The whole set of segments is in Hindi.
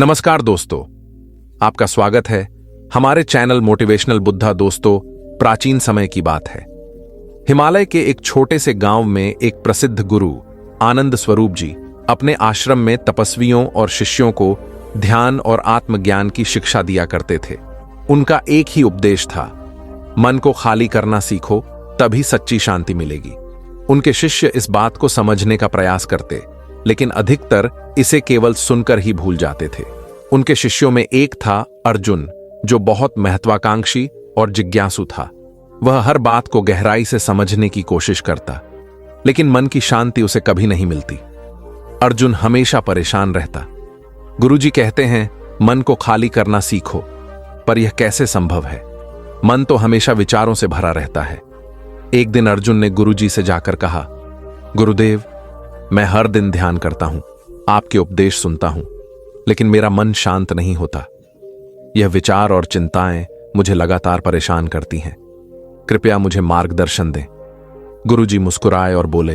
नमस्कार दोस्तों, आपका स्वागत है हमारे चैनल मोटिवेशनल बुद्धा। दोस्तों, प्राचीन समय की बात है। हिमालय के एक छोटे से गांव में एक प्रसिद्ध गुरु आनंद स्वरूप जी अपने आश्रम में तपस्वियों और शिष्यों को ध्यान और आत्मज्ञान की शिक्षा दिया करते थे। उनका एक ही उपदेश था, मन को खाली करना सीखो, तभी सच्ची शांति मिलेगी। उनके शिष्य इस बात को समझने का प्रयास करते, लेकिन अधिकतर इसे केवल सुनकर ही भूल जाते थे। उनके शिष्यों में एक था अर्जुन, जो बहुत महत्वाकांक्षी और जिज्ञासु था। वह हर बात को गहराई से समझने की कोशिश करता, लेकिन मन की शांति उसे कभी नहीं मिलती। अर्जुन हमेशा परेशान रहता। गुरुजी कहते हैं, मन को खाली करना सीखो, पर यह कैसे संभव है? मन तो हमेशा विचारों से भरा रहता है। एक दिन अर्जुन ने गुरुजी से जाकर कहा, गुरुदेव, मैं हर दिन ध्यान करता हूं, आपके उपदेश सुनता हूं, लेकिन मेरा मन शांत नहीं होता। यह विचार और चिंताएं मुझे लगातार परेशान करती हैं। कृपया मुझे मार्गदर्शन दें। गुरुजी मुस्कुराए और बोले,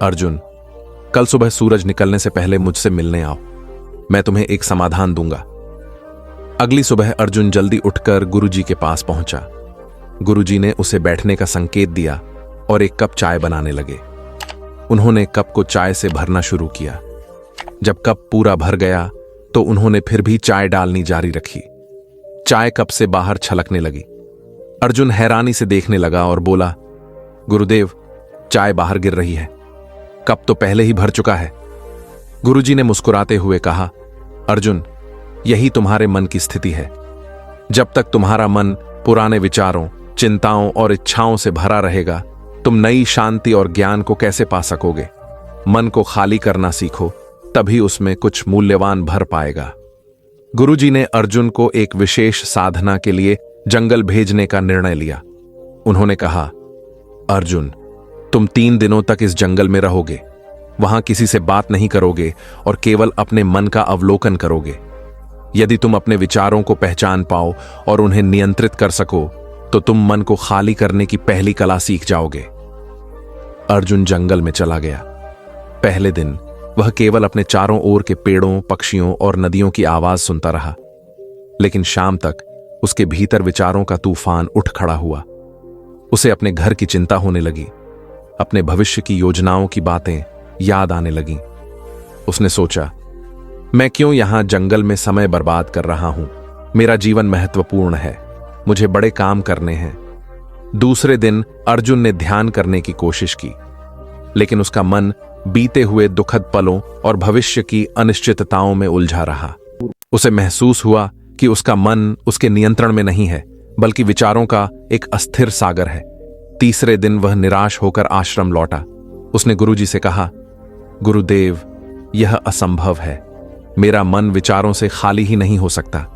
अर्जुन, कल सुबह सूरज निकलने से पहले मुझसे मिलने आओ, मैं तुम्हें एक समाधान दूंगा। अगली सुबह अर्जुन जल्दी उठकर गुरुजी के पास पहुंचा। गुरुजी ने उसे बैठने का संकेत दिया और एक कप चाय बनाने लगे। उन्होंने कप को चाय से भरना शुरू किया। जब कप पूरा भर गया तो उन्होंने फिर भी चाय डालनी जारी रखी। चाय कप से बाहर छलकने लगी। अर्जुन हैरानी से देखने लगा और बोला, गुरुदेव, चाय बाहर गिर रही है, कप तो पहले ही भर चुका है। गुरुजी ने मुस्कुराते हुए कहा, अर्जुन, यही तुम्हारे मन की स्थिति है। जब तक तुम्हारा मन पुराने विचारों, चिंताओं और इच्छाओं से भरा रहेगा, तुम नई शांति और ज्ञान को कैसे पा सकोगे? मन को खाली करना सीखो, तभी उसमें कुछ मूल्यवान भर पाएगा। गुरुजी ने अर्जुन को एक विशेष साधना के लिए जंगल भेजने का निर्णय लिया। उन्होंने कहा, अर्जुन, तुम 3 दिनों तक इस जंगल में रहोगे। वहां किसी से बात नहीं करोगे और केवल अपने मन का अवलोकन करोगे। यदि तुम अपने विचारों को पहचान पाओ और उन्हें नियंत्रित कर सको, तो तुम मन को खाली करने की पहली कला सीख जाओगे। अर्जुन जंगल में चला गया। पहले दिन वह केवल अपने चारों ओर के पेड़ों, पक्षियों और नदियों की आवाज सुनता रहा, लेकिन शाम तक उसके भीतर विचारों का तूफान उठ खड़ा हुआ। उसे अपने घर की चिंता होने लगी, अपने भविष्य की योजनाओं की बातें याद आने लगीं। उसने सोचा, मैं क्यों यहां जंगल में समय बर्बाद कर रहा हूं? मेरा जीवन महत्वपूर्ण है, मुझे बड़े काम करने हैं। दूसरे दिन अर्जुन ने ध्यान करने की कोशिश की, लेकिन उसका मन बीते हुए दुखद पलों और भविष्य की अनिश्चितताओं में उलझा रहा। उसे महसूस हुआ कि उसका मन उसके नियंत्रण में नहीं है, बल्कि विचारों का एक अस्थिर सागर है। तीसरे दिन वह निराश होकर आश्रम लौटा। उसने गुरुजी से कहा, गुरुदेव, यह असंभव है। मेरा मन विचारों से खाली ही नहीं हो सकता।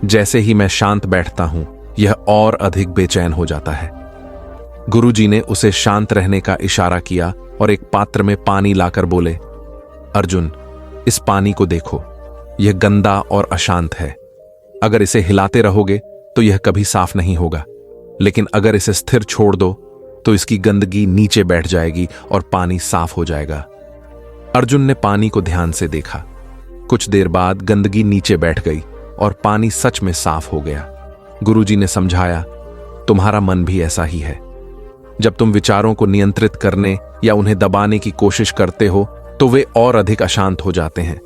जैसे ही मैं शांत बैठता हूं, यह और अधिक बेचैन हो जाता है। गुरुजी ने उसे शांत रहने का इशारा किया और एक पात्र में पानी लाकर बोले, अर्जुन, इस पानी को देखो, यह गंदा और अशांत है। अगर इसे हिलाते रहोगे तो यह कभी साफ नहीं होगा, लेकिन अगर इसे स्थिर छोड़ दो तो इसकी गंदगी नीचे बैठ जाएगी और पानी साफ हो जाएगा। अर्जुन ने पानी को ध्यान से देखा। कुछ देर बाद गंदगी नीचे बैठ गई और पानी सच में साफ हो गया। गुरुजी ने समझाया, तुम्हारा मन भी ऐसा ही है। जब तुम विचारों को नियंत्रित करने या उन्हें दबाने की कोशिश करते हो तो वे और अधिक अशांत हो जाते हैं,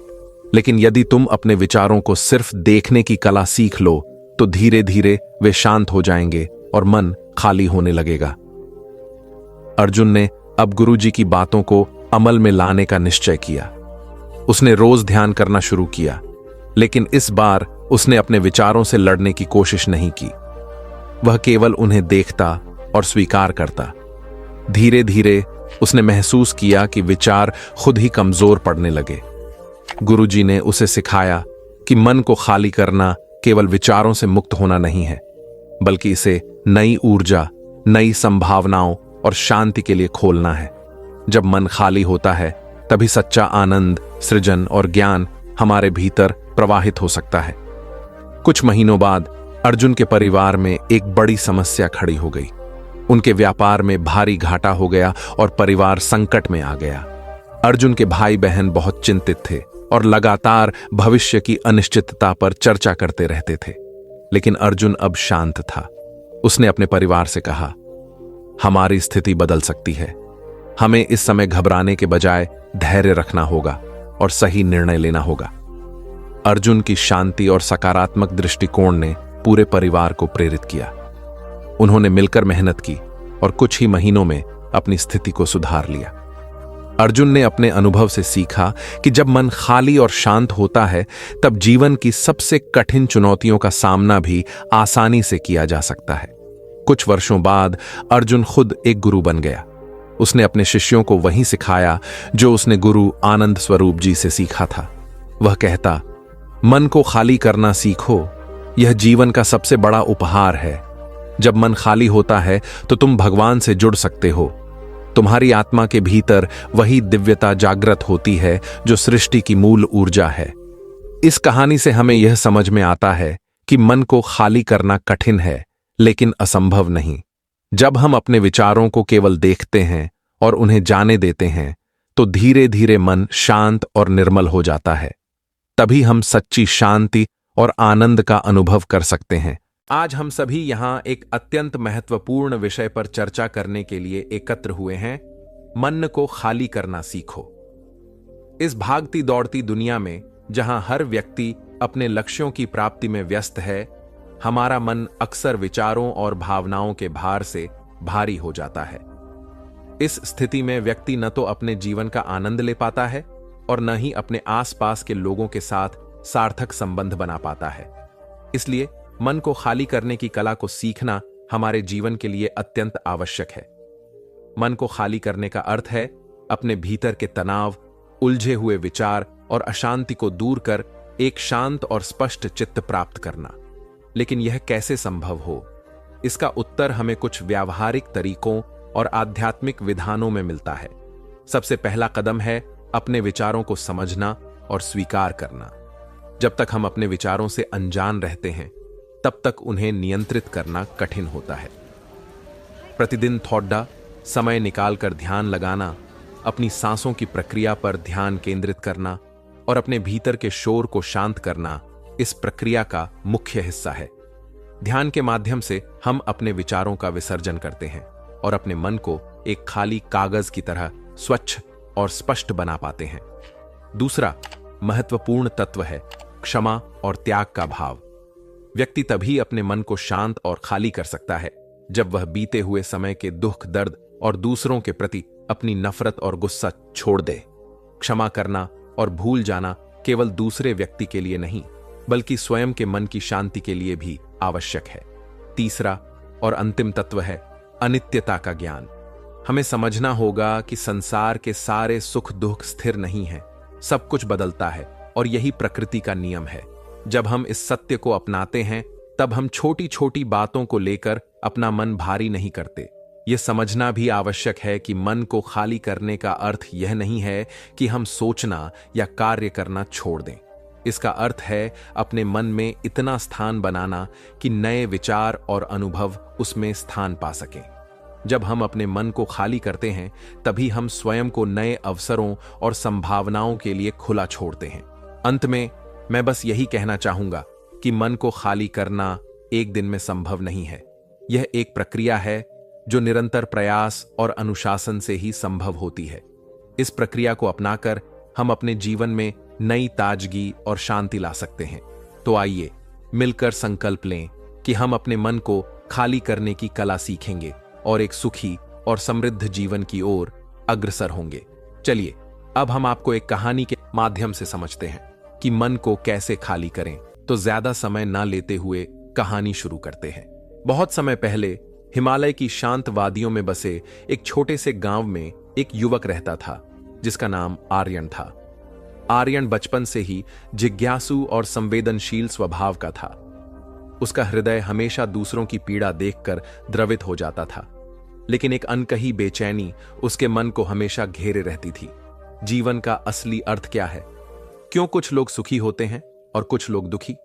लेकिन यदि तुम अपने विचारों को सिर्फ देखने की कला सीख लो तो धीरे धीरे वे शांत हो जाएंगे और मन खाली होने लगेगा। अर्जुन ने अब गुरुजी की बातों को अमल में लाने का निश्चय किया। उसने रोज ध्यान करना शुरू किया, लेकिन इस बार उसने अपने विचारों से लड़ने की कोशिश नहीं की। वह केवल उन्हें देखता और स्वीकार करता। धीरे धीरे उसने महसूस किया कि विचार खुद ही कमजोर पड़ने लगे। गुरुजी ने उसे सिखाया कि मन को खाली करना केवल विचारों से मुक्त होना नहीं है, बल्कि इसे नई ऊर्जा, नई संभावनाओं और शांति के लिए खोलना है। जब मन खाली होता है, तभी सच्चा आनंद, सृजन और ज्ञान हमारे भीतर प्रवाहित हो सकता है। कुछ महीनों बाद अर्जुन के परिवार में एक बड़ी समस्या खड़ी हो गई। उनके व्यापार में भारी घाटा हो गया और परिवार संकट में आ गया। अर्जुन के भाई बहन बहुत चिंतित थे। और लगातार भविष्य की अनिश्चितता पर चर्चा करते रहते थे। लेकिन अर्जुन अब शांत था। उसने अपने परिवार से कहा, हमारी स्थिति बदल सकती है। हमें इस समय घबराने के बजाय धैर्य रखना होगा और सही निर्णय लेना होगा। अर्जुन की शांति और सकारात्मक दृष्टिकोण ने पूरे परिवार को प्रेरित किया। उन्होंने मिलकर मेहनत की और कुछ ही महीनों में अपनी स्थिति को सुधार लिया। अर्जुन ने अपने अनुभव से सीखा कि जब मन खाली और शांत होता है, तब जीवन की सबसे कठिन चुनौतियों का सामना भी आसानी से किया जा सकता है। कुछ वर्षों बाद अर्जुन खुद एक गुरु बन गया। उसने अपने शिष्यों को वही सिखाया जो उसने गुरु आनंद स्वरूप जी से सीखा था। वह कहता, मन को खाली करना सीखो, यह जीवन का सबसे बड़ा उपहार है। जब मन खाली होता है तो तुम भगवान से जुड़ सकते हो। तुम्हारी आत्मा के भीतर वही दिव्यता जागृत होती है जो सृष्टि की मूल ऊर्जा है। इस कहानी से हमें यह समझ में आता है कि मन को खाली करना कठिन है, लेकिन असंभव नहीं। जब हम अपने विचारों को केवल देखते हैं और उन्हें जाने देते हैं, तो धीरे धीरे मन शांत और निर्मल हो जाता है। तभी हम सच्ची शांति और आनंद का अनुभव कर सकते हैं। आज हम सभी यहाँ एक अत्यंत महत्वपूर्ण विषय पर चर्चा करने के लिए एकत्र हुए हैं। मन को खाली करना सीखो। इस भागती दौड़ती दुनिया में जहां हर व्यक्ति अपने लक्ष्यों की प्राप्ति में व्यस्त है, हमारा मन अक्सर विचारों और भावनाओं के भार से भारी हो जाता है। इस स्थिति में व्यक्ति न तो अपने जीवन का आनंद ले पाता है और न ही अपने आसपास के लोगों के साथ सार्थक संबंध बना पाता है। इसलिए मन को खाली करने की कला को सीखना हमारे जीवन के लिए अत्यंत आवश्यक है। मन को खाली करने का अर्थ है अपने भीतर के तनाव, उलझे हुए विचार और अशांति को दूर कर एक शांत और स्पष्ट चित्त प्राप्त करना। लेकिन यह कैसे संभव हो? इसका उत्तर हमें कुछ व्यावहारिक तरीकों और आध्यात्मिक विधानों में मिलता है। सबसे पहला कदम है अपने विचारों को समझना और स्वीकार करना। जब तक हम अपने विचारों से अनजान रहते हैं, तब तक उन्हें नियंत्रित करना कठिन होता है। प्रतिदिन थोड़ा समय निकालकर ध्यान लगाना, अपनी सांसों की प्रक्रिया पर ध्यान केंद्रित करना और अपने भीतर के शोर को शांत करना इस प्रक्रिया का मुख्य हिस्सा है। ध्यान के माध्यम से हम अपने विचारों का विसर्जन करते हैं और अपने मन को एक खाली कागज की तरह स्वच्छ और स्पष्ट बना पाते हैं। दूसरा महत्वपूर्ण तत्व है क्षमा और त्याग का भाव। व्यक्ति तभी अपने मन को शांत और खाली कर सकता है जब वह बीते हुए समय के दुख, दर्द और दूसरों के प्रति अपनी नफरत और गुस्सा छोड़ दे। क्षमा करना और भूल जाना केवल दूसरे व्यक्ति के लिए नहीं, बल्कि स्वयं के मन की शांति के लिए भी आवश्यक है। तीसरा और अंतिम तत्व है अनित्यता का ज्ञान। हमें समझना होगा कि संसार के सारे सुख दुख स्थिर नहीं है, सब कुछ बदलता है और यही प्रकृति का नियम है। जब हम इस सत्य को अपनाते हैं, तब हम छोटी छोटी बातों को लेकर अपना मन भारी नहीं करते। यह समझना भी आवश्यक है कि मन को खाली करने का अर्थ यह नहीं है कि हम सोचना या कार्य करना छोड़ दें। इसका अर्थ है अपने मन में इतना स्थान बनाना कि नए विचार और अनुभव उसमें स्थान पा सकें। जब हम अपने मन को खाली करते हैं, तभी हम स्वयं को नए अवसरों और संभावनाओं के लिए खुला छोड़ते हैं। अंत में मैं बस यही कहना चाहूंगा कि मन को खाली करना एक दिन में संभव नहीं है। यह एक प्रक्रिया है जो निरंतर प्रयास और अनुशासन से ही संभव होती है। इस प्रक्रिया को अपनाकर हम अपने जीवन में नई ताजगी और शांति ला सकते हैं। तो आइए मिलकर संकल्प लें कि हम अपने मन को खाली करने की कला सीखेंगे और एक सुखी और समृद्ध जीवन की ओर अग्रसर होंगे। चलिए अब हम आपको एक कहानी के माध्यम से समझते हैं कि मन को कैसे खाली करें। तो ज्यादा समय ना लेते हुए कहानी शुरू करते हैं। बहुत समय पहले हिमालय की शांत वादियों में बसे एक छोटे से गांव में एक युवक रहता था जिसका नाम आर्यन था। आर्यन बचपन से ही जिज्ञासु और संवेदनशील स्वभाव का था। उसका हृदय हमेशा दूसरों की पीड़ा देखकर द्रवित हो जाता था, लेकिन एक अनकही बेचैनी उसके मन को हमेशा घेरे रहती थी। जीवन का असली अर्थ क्या है? क्यों कुछ लोग सुखी होते हैं और कुछ लोग दुखी?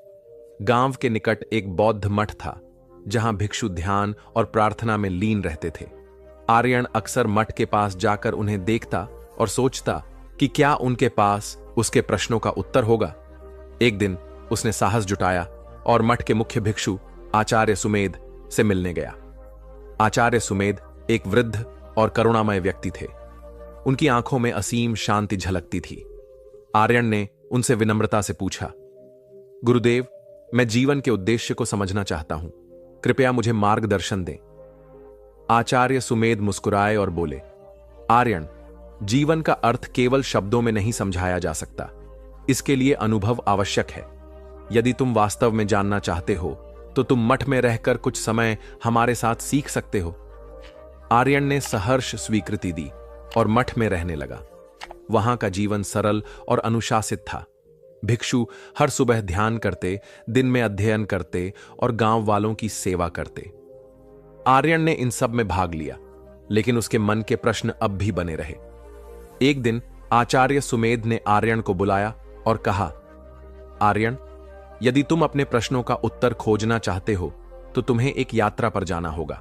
गांव के निकट एक बौद्ध मठ था जहां भिक्षु ध्यान और प्रार्थना में लीन रहते थे। आर्यन अक्सर मठ के पास जाकर उन्हें देखता और सोचता कि क्या उनके पास उसके प्रश्नों का उत्तर होगा। एक दिन उसने साहस जुटाया और मठ के मुख्य भिक्षु आचार्य सुमेध से मिलने गया। आचार्य सुमेध एक वृद्ध और करुणामय व्यक्ति थे। उनकी आंखों में असीम शांति झलकती थी। आर्यन ने उनसे विनम्रता से पूछा, गुरुदेव, मैं जीवन के उद्देश्य को समझना चाहता हूं, कृपया मुझे मार्गदर्शन दें। आचार्य सुमेध मुस्कुराए और बोले, आर्यन, जीवन का अर्थ केवल शब्दों में नहीं समझाया जा सकता। इसके लिए अनुभव आवश्यक है। यदि तुम वास्तव में जानना चाहते हो तो तुम मठ में रहकर कुछ समय हमारे साथ सीख सकते हो। आर्यन ने सहर्ष स्वीकृति दी और मठ में रहने लगा। वहां का जीवन सरल और अनुशासित था। भिक्षु हर सुबह ध्यान करते, दिन में अध्ययन करते और गांव वालों की सेवा करते। आर्यन ने इन सब में भाग लिया, लेकिन उसके मन के प्रश्न अब भी बने रहे। एक दिन आचार्य सुमेध ने आर्यन को बुलाया और कहा, आर्यन, यदि तुम अपने प्रश्नों का उत्तर खोजना चाहते हो तो तुम्हें एक यात्रा पर जाना होगा।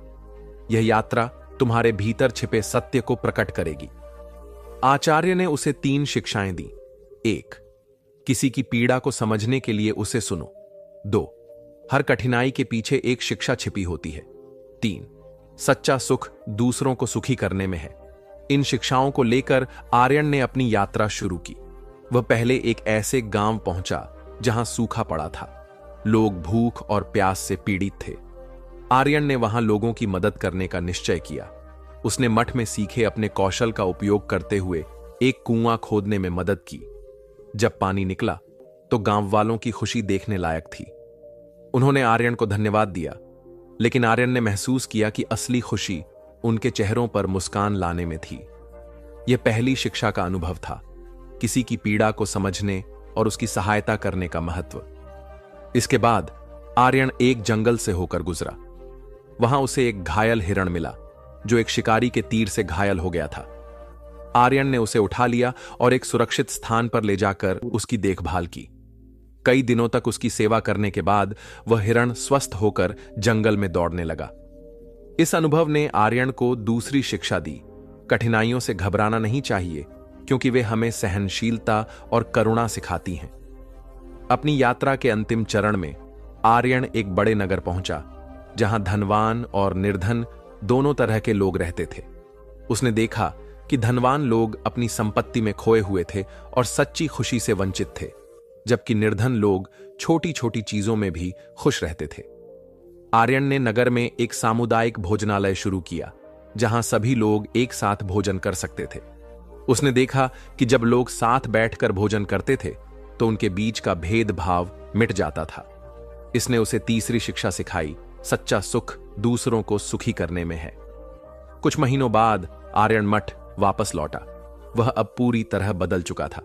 यह यात्रा तुम्हारे भीतर छिपे सत्य को प्रकट करेगी। आचार्य ने उसे 3 शिक्षाएं दी। 1. किसी की पीड़ा को समझने के लिए उसे सुनो। 2. हर कठिनाई के पीछे एक शिक्षा छिपी होती है। 3. सच्चा सुख दूसरों को सुखी करने में है। इन शिक्षाओं को लेकर आर्यन ने अपनी यात्रा शुरू की। वह पहले एक ऐसे गांव पहुंचा जहां सूखा पड़ा था। लोग भूख और प्यास से पीड़ित थे। आर्यन ने वहां लोगों की मदद करने का निश्चय किया। उसने मठ में सीखे अपने कौशल का उपयोग करते हुए एक कुआं खोदने में मदद की। जब पानी निकला तो गांव वालों की खुशी देखने लायक थी। उन्होंने आर्यन को धन्यवाद दिया, लेकिन आर्यन ने महसूस किया कि असली खुशी उनके चेहरों पर मुस्कान लाने में थी। यह पहली शिक्षा का अनुभव था, किसी की पीड़ा को समझने और उसकी सहायता करने का महत्व। इसके बाद आर्यन एक जंगल से होकर गुजरा। वहां उसे एक घायल हिरण मिला जो एक शिकारी के तीर से घायल हो गया था। आर्यन ने उसे उठा लिया और एक सुरक्षित स्थान पर ले जाकर उसकी देखभाल की। कई दिनों तक उसकी सेवा करने के बाद वह हिरण स्वस्थ होकर जंगल में दौड़ने लगा। इस अनुभव ने आर्यन को दूसरी शिक्षा दी, कठिनाइयों से घबराना नहीं चाहिए, क्योंकि वे हमें सहनशीलता और करुणा सिखाती हैं। अपनी यात्रा के अंतिम चरण में आर्यन एक बड़े नगर पहुंचा, जहां धनवान और निर्धन दोनों तरह के लोग रहते थे। उसने देखा कि धनवान लोग अपनी संपत्ति में खोए हुए थे और सच्ची खुशी से वंचित थे, जबकि निर्धन लोग छोटी छोटी चीजों में भी खुश रहते थे। आर्यन ने नगर में एक सामुदायिक भोजनालय शुरू किया, जहां सभी लोग एक साथ भोजन कर सकते थे। उसने देखा कि जब लोग साथ बैठकर भोजन करते थे तो उनके बीच का भेदभाव मिट जाता था। इसने उसे तीसरी शिक्षा सिखाई, सच्चा सुख दूसरों को सुखी करने में है। कुछ महीनों बाद आर्यन मठ वापस लौटा। वह अब पूरी तरह बदल चुका था।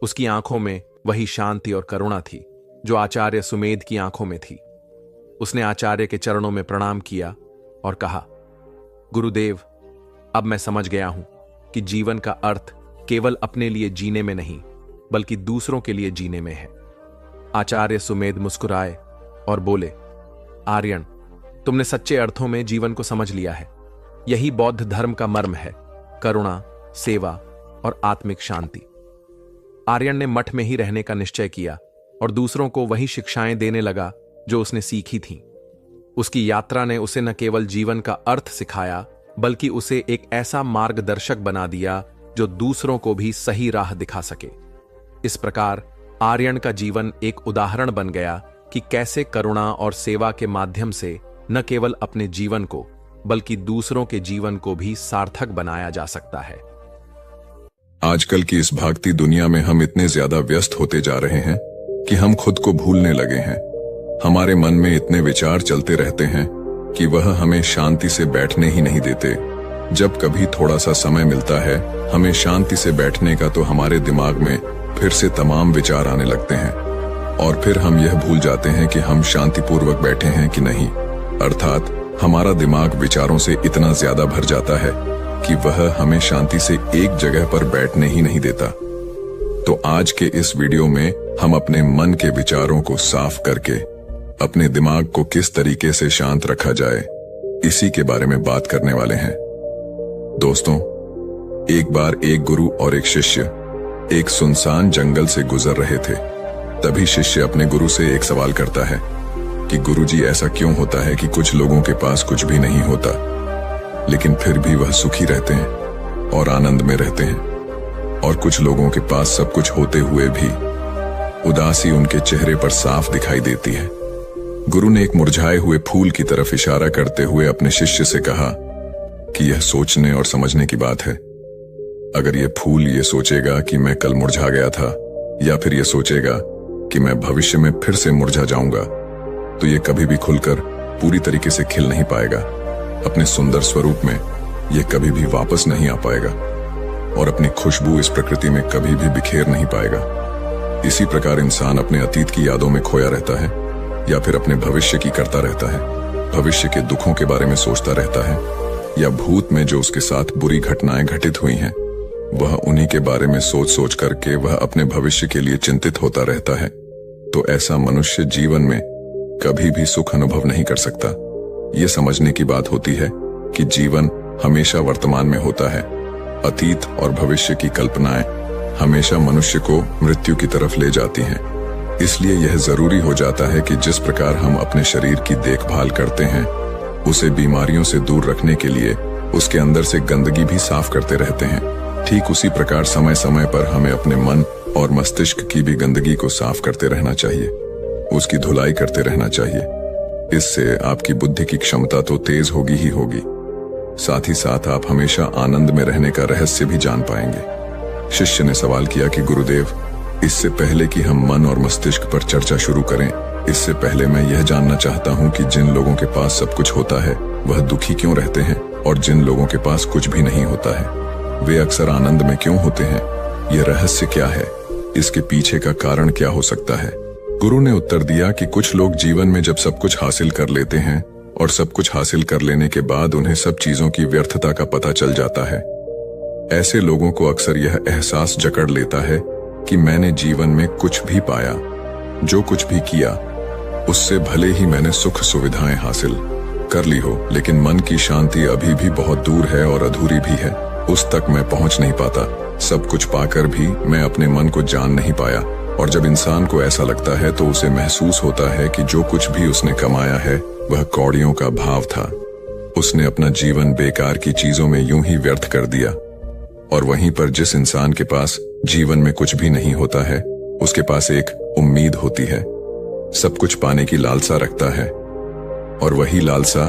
उसकी आंखों में वही शांति और करुणा थी जो आचार्य सुमेध की आंखों में थी। उसने आचार्य के चरणों में प्रणाम किया और कहा, गुरुदेव, अब मैं समझ गया हूं कि जीवन का अर्थ केवल अपने लिए जीने में नहीं, बल्कि दूसरों के लिए जीने में है। आचार्य सुमेध मुस्कुराए और बोले, आर्यन, तुमने सच्चे अर्थों में जीवन को समझ लिया है। यही बौद्ध धर्म का मर्म है, करुणा, सेवा और आत्मिक शांति। आर्यन ने मठ में ही रहने का निश्चय किया और दूसरों को वही शिक्षाएं देने लगा जो उसने सीखी थीं। उसकी यात्रा ने उसे न केवल जीवन का अर्थ सिखाया, बल्कि उसे एक ऐसा मार्गदर्शक बना दिया जो दूसरों को भी सही राह दिखा सके। इस प्रकार आर्यन का जीवन एक उदाहरण बन गया कि कैसे करुणा और सेवा के माध्यम से न केवल अपने जीवन को, बल्कि दूसरों के जीवन को भी सार्थक बनाया जा सकता है। आजकल की इस भागती दुनिया में हम इतने ज्यादा व्यस्त होते जा रहे हैं कि हम खुद को भूलने लगे हैं। हमारे मन में इतने विचार चलते रहते हैं कि वह हमें शांति से बैठने ही नहीं देते। जब कभी थोड़ा सा समय मिलता है हमें शांति से बैठने का, तो हमारे दिमाग में फिर से तमाम विचार आने लगते हैं और फिर हम यह भूल जाते हैं कि हम शांतिपूर्वक बैठे हैं कि नहीं। अर्थात हमारा दिमाग विचारों से इतना ज्यादा भर जाता है कि वह हमें शांति से एक जगह पर बैठने ही नहीं देता। तो आज के इस वीडियो में हम अपने मन के विचारों को साफ करके अपने दिमाग को किस तरीके से शांत रखा जाए, इसी के बारे में बात करने वाले हैं। दोस्तों, एक बार एक गुरु और एक शिष्य एक सुनसान जंगल से गुजर रहे थे। तभी शिष्य अपने गुरु से एक सवाल करता है कि गुरुजी, ऐसा क्यों होता है कि कुछ लोगों के पास कुछ भी नहीं होता, लेकिन फिर भी वह सुखी रहते हैं और आनंद में रहते हैं, और कुछ लोगों के पास सब कुछ होते हुए भी उदासी उनके चेहरे पर साफ दिखाई देती है। गुरु ने एक मुरझाए हुए फूल की तरफ इशारा करते हुए अपने शिष्य से कहा कि यह सोचने और समझने की बात है। अगर यह फूल ये सोचेगा कि मैं कल मुरझा गया था, या फिर यह सोचेगा कि मैं भविष्य में फिर से मुरझा जाऊंगा, तो यह कभी भी खुलकर पूरी तरीके से खिल नहीं पाएगा। अपने सुंदर स्वरूप में यह कभी भी वापस नहीं आ पाएगा और अपनी खुशबू इस प्रकृति में कभी भी बिखेर नहीं पाएगा। इसी प्रकार इंसान अपने अतीत की यादों में खोया रहता है, या फिर अपने भविष्य की करता रहता है, भविष्य के दुखों के बारे में सोचता रहता है, या भूत में जो उसके साथ बुरी घटनाएं घटित हुई हैं, वह उन्हीं के बारे में सोच सोच करके वह अपने भविष्य के लिए चिंतित होता रहता है। तो ऐसा मनुष्य जीवन में कभी भी सुख अनुभव नहीं कर सकता। यह समझने की बात होती है कि जीवन हमेशा वर्तमान में होता है। अतीत और भविष्य की कल्पनाएं हमेशा मनुष्य को मृत्यु की तरफ ले जाती हैं। इसलिए यह जरूरी हो जाता है कि जिस प्रकार हम अपने शरीर की देखभाल करते हैं, उसे बीमारियों से दूर रखने के लिए उसके अंदर से गंदगी भी साफ करते रहते हैं, ठीक उसी प्रकार समय समय पर हमें अपने मन और मस्तिष्क की भी गंदगी को साफ करते रहना चाहिए, उसकी धुलाई करते रहना चाहिए। इससे आपकी बुद्धि की क्षमता तो तेज होगी ही होगी, साथ ही साथ आप हमेशा आनंद में रहने का रहस्य भी जान पाएंगे। शिष्य ने सवाल किया कि गुरुदेव, इससे पहले कि हम मन और मस्तिष्क पर चर्चा शुरू करें, इससे पहले मैं यह जानना चाहता हूं कि जिन लोगों के पास सब कुछ होता है वह दुखी क्यों रहते हैं, और जिन लोगों के पास कुछ भी नहीं होता है वे अक्सर आनंद में क्यों होते हैं? यह रहस्य क्या है? इसके पीछे का कारण क्या हो सकता है? गुरु ने उत्तर दिया कि कुछ लोग जीवन में जब सब कुछ हासिल कर लेते हैं और सब कुछ हासिल कर लेने के बाद उन्हें सब चीजों की व्यर्थता का पता चल जाता है। ऐसे लोगों को अक्सर यह एहसास जकड़ लेता है कि मैंने जीवन में कुछ भी पाया, जो कुछ भी किया उससे भले ही मैंने सुख सुविधाएं हासिल कर ली हो, लेकिन मन की शांति अभी भी बहुत दूर है और अधूरी भी है, उस तक मैं पहुंच नहीं पाता। सब कुछ पाकर भी मैं अपने मन को जान नहीं पाया। और जब इंसान को ऐसा लगता है तो उसे महसूस होता है कि जो कुछ भी उसने कमाया है वह कौड़ियों का भाव था। उसने अपना जीवन बेकार की चीजों में यूं ही व्यर्थ कर दिया। और वहीं पर जिस इंसान के पास जीवन में कुछ भी नहीं होता है, उसके पास एक उम्मीद होती है, सब कुछ पाने की लालसा रखता है, और वही लालसा,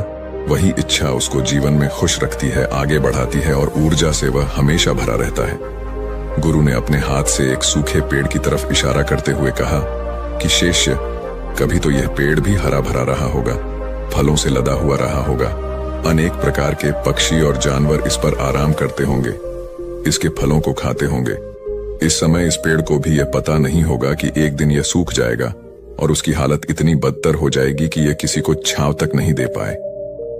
वही इच्छा उसको जीवन में खुश रखती है, आगे बढ़ाती है, और ऊर्जा से वह हमेशा भरा रहता है। गुरु ने अपने हाथ से एक सूखे पेड़ की तरफ इशारा करते हुए कहा कि शिष्य, कभी तो यह पेड़ भी हरा भरा रहा होगा, फलों से लदा हुआ रहा होगा, अनेक प्रकार के पक्षी और जानवर इस पर आराम करते होंगे, इसके फलों को खाते होंगे। इस समय इस पेड़ को भी यह पता नहीं होगा कि एक दिन यह सूख जाएगा और उसकी हालत इतनी बदतर हो जाएगी कि यह किसी को छांव तक नहीं दे पाए,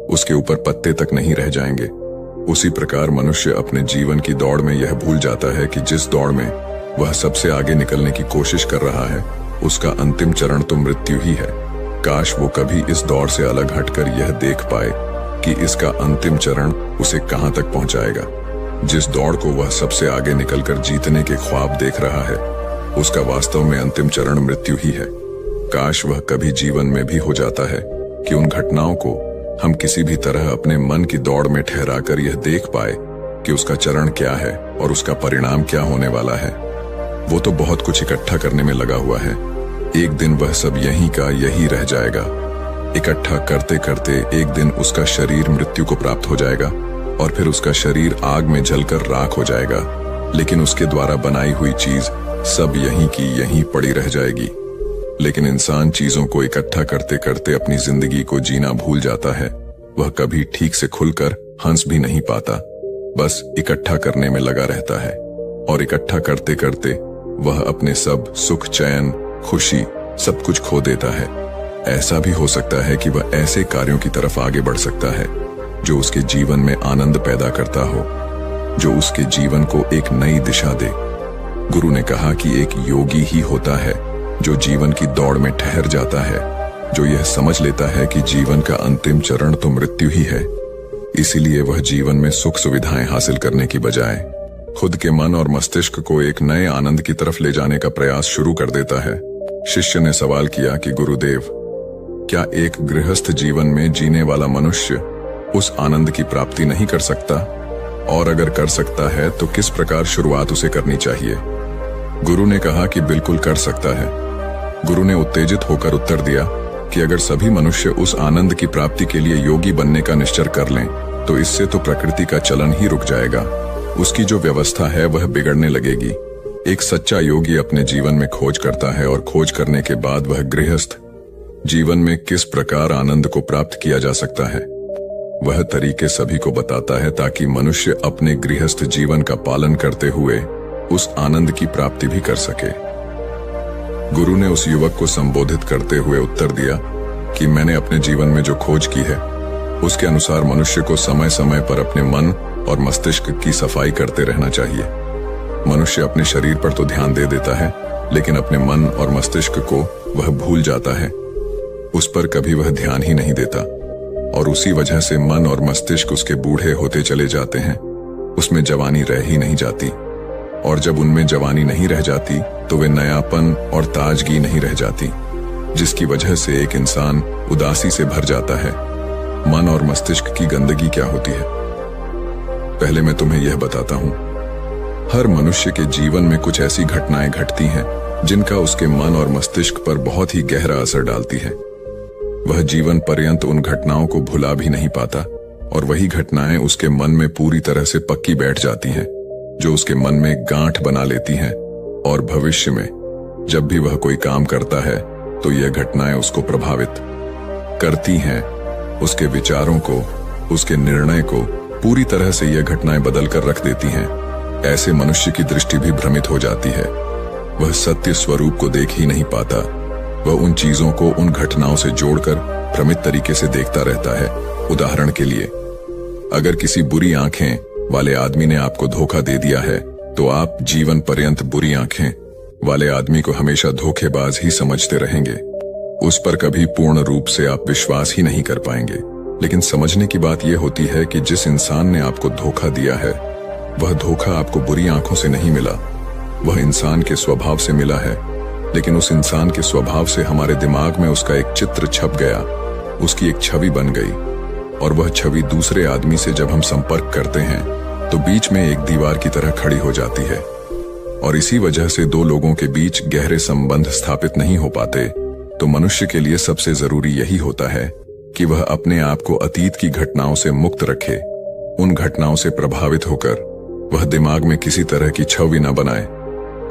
उसके ऊपर पत्ते तक नहीं रह जाएंगे। उसी प्रकार मनुष्य अपने जीवन की दौड़ में यह भूल जाता है कि जिस दौड़ में वह सबसे आगे निकलने की कोशिश कर रहा है, उसका अंतिम चरण तो मृत्यु ही है। काश वो कभी इस दौड़ से अलग हटकर यह देख पाए कि इसका अंतिम चरण उसे कहां तक पहुंचाएगा। जिस दौड़ को वह सबसे आगे निकलकर जीतने के ख्वाब देख रहा है, उसका वास्तव में अंतिम चरण मृत्यु ही है। काश वह कभी जीवन में भी हो जाता है कि उन घटनाओं को हम किसी भी तरह अपने मन की दौड़ में ठहराकर यह देख पाए कि उसका चरण क्या है और उसका परिणाम क्या होने वाला है। वो तो बहुत कुछ इकट्ठा करने में लगा हुआ है, एक दिन वह सब यहीं का यही रह जाएगा। इकट्ठा करते करते एक दिन उसका शरीर मृत्यु को प्राप्त हो जाएगा और फिर उसका शरीर आग में जलकर राख हो जाएगा, लेकिन उसके द्वारा बनाई हुई चीज सब यहीं की यहीं पड़ी रह जाएगी। लेकिन इंसान चीजों को इकट्ठा करते करते अपनी जिंदगी को जीना भूल जाता है। वह कभी ठीक से खुलकर हंस भी नहीं पाता, बस इकट्ठा करने में लगा रहता है, और इकट्ठा करते करते वह अपने सब सुख, चैन, खुशी सब कुछ खो देता है। ऐसा भी हो सकता है कि वह ऐसे कार्यों की तरफ आगे बढ़ सकता है जो उसके जीवन में आनंद पैदा करता हो, जो उसके जीवन को एक नई दिशा दे। गुरु ने कहा कि एक योगी ही होता है जो जीवन की दौड़ में ठहर जाता है, जो यह समझ लेता है कि जीवन का अंतिम चरण तो मृत्यु ही है। इसीलिए वह जीवन में सुख सुविधाएं हासिल करने की बजाय खुद के मन और मस्तिष्क को एक नए आनंद की तरफ ले जाने का प्रयास शुरू कर देता है। शिष्य ने सवाल किया कि गुरुदेव, क्या एक गृहस्थ जीवन में जीने वाला मनुष्य उस आनंद की प्राप्ति नहीं कर सकता? और अगर कर सकता है तो किस प्रकार शुरुआत उसे करनी चाहिए? गुरु ने कहा कि बिल्कुल कर सकता है। गुरु ने उत्तेजित होकर उत्तर दिया कि अगर सभी मनुष्य उस आनंद की प्राप्ति के लिए योगी बनने का निश्चय कर लें तो इससे तो प्रकृति का चलन ही रुक जाएगा। उसकी जो व्यवस्था है वह बिगड़ने लगेगी। एक सच्चा योगी अपने जीवन में खोज करता है और खोज करने के बाद वह गृहस्थ जीवन में किस प्रकार आनंद को प्राप्त किया जा सकता है वह तरीके सभी को बताता है, ताकि मनुष्य अपने गृहस्थ जीवन का पालन करते हुए उस आनंद की प्राप्ति भी कर सके। गुरु ने उस युवक को संबोधित करते हुए उत्तर दिया कि मैंने अपने जीवन में जो खोज की है उसके अनुसार मनुष्य को समय समय पर अपने मन और मस्तिष्क की सफाई करते रहना चाहिए। मनुष्य अपने शरीर पर तो ध्यान दे देता है, लेकिन अपने मन और मस्तिष्क को वह भूल जाता है। उस पर कभी वह ध्यान ही नहीं देता और उसी वजह से मन और मस्तिष्क उसके बूढ़े होते चले जाते हैं। उसमें जवानी रह ही नहीं जाती, और जब उनमें जवानी नहीं रह जाती तो वे नयापन और ताजगी नहीं रह जाती, जिसकी वजह से एक इंसान उदासी से भर जाता है। मन और मस्तिष्क की गंदगी क्या होती है? पहले मैं तुम्हें यह बताता हूं। हर मनुष्य के जीवन में कुछ ऐसी घटनाएं घटती हैं जिनका उसके मन और मस्तिष्क पर बहुत ही गहरा असर डालती है। वह जीवन पर्यंत उन घटनाओं को भुला भी नहीं पाता, और वही घटनाएं उसके मन में पूरी तरह से पक्की बैठ जाती हैं, जो उसके मन में गांठ बना लेती हैं। और भविष्य में जब भी वह कोई काम करता है तो यह घटनाएं उसको प्रभावित करती हैं। उसके विचारों को, उसके निर्णय को पूरी तरह से यह घटनाएं बदल कर रख देती हैं। ऐसे मनुष्य की दृष्टि भी भ्रमित हो जाती है। वह सत्य स्वरूप को देख ही नहीं पाता। वह उन चीजों को उन घटनाओं से जोड़कर भ्रमित तरीके से देखता रहता है। उदाहरण के लिए, अगर किसी बुरी आंखें वाले आदमी ने आपको धोखा दे दिया है तो आप जीवन पर्यंत बुरी आंखें वाले आदमी को हमेशा धोखेबाज ही समझते रहेंगे। उस पर कभी पूर्ण रूप से आप विश्वास ही नहीं कर पाएंगे। लेकिन समझने की बात यह होती है कि जिस इंसान ने आपको धोखा दिया है वह धोखा आपको बुरी आंखों से नहीं मिला, वह इंसान के स्वभाव से मिला है। लेकिन उस इंसान के स्वभाव से हमारे दिमाग में उसका एक चित्र छप गया, उसकी एक छवि बन गई, और वह छवि दूसरे आदमी से जब हम संपर्क करते हैं तो बीच में एक दीवार की तरह खड़ी हो जाती है, और इसी वजह से दो लोगों के बीच गहरे संबंध स्थापित नहीं हो पाते। तो मनुष्य के लिए सबसे जरूरी यही होता है कि वह अपने आप को अतीत की घटनाओं से मुक्त रखे। उन घटनाओं से प्रभावित होकर वह दिमाग में किसी तरह की छवि न बनाए।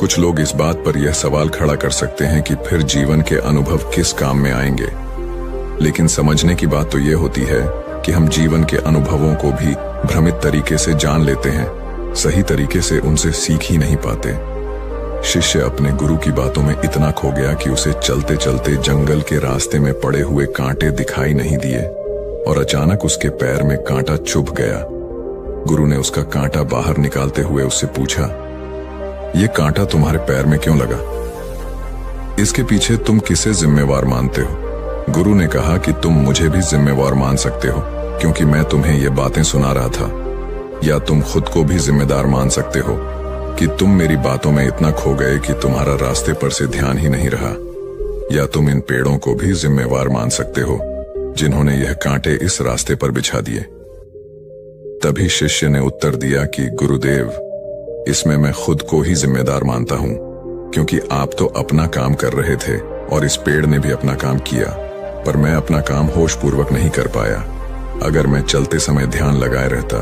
कुछ लोग इस बात पर यह सवाल खड़ा कर सकते हैं कि फिर जीवन के अनुभव किस काम में आएंगे। लेकिन समझने की बात तो यह होती है कि हम जीवन के अनुभवों को भी भ्रमित तरीके से जान लेते हैं, सही तरीके से उनसे सीख ही नहीं पाते। शिष्य अपने गुरु की बातों में इतना खो गया कि उसे चलते चलते जंगल के रास्ते में पड़े हुए कांटे दिखाई नहीं दिए, और अचानक उसके पैर में कांटा चुभ गया। गुरु ने उसका कांटा बाहर निकालते हुए उससे पूछा, यह कांटा तुम्हारे पैर में क्यों लगा? इसके पीछे तुम किसे जिम्मेवार मानते हो? गुरु ने कहा कि तुम मुझे भी जिम्मेवार मान सकते हो, क्योंकि मैं तुम्हें ये बातें सुना रहा था। या तुम खुद को भी जिम्मेदार मान सकते हो कि तुम मेरी बातों में इतना खो गए कि तुम्हारा रास्ते पर से ध्यान ही नहीं रहा। या तुम इन पेड़ों को भी जिम्मेवार मान सकते हो जिन्होंने यह कांटे इस रास्ते पर बिछा दिए। तभी शिष्य ने उत्तर दिया कि गुरुदेव, इसमें मैं खुद को ही जिम्मेदार मानता हूं, क्योंकि आप तो अपना काम कर रहे थे और इस पेड़ ने भी अपना काम किया, पर मैं अपना काम होशपूर्वक नहीं कर पाया। अगर मैं चलते समय ध्यान लगाए रहता,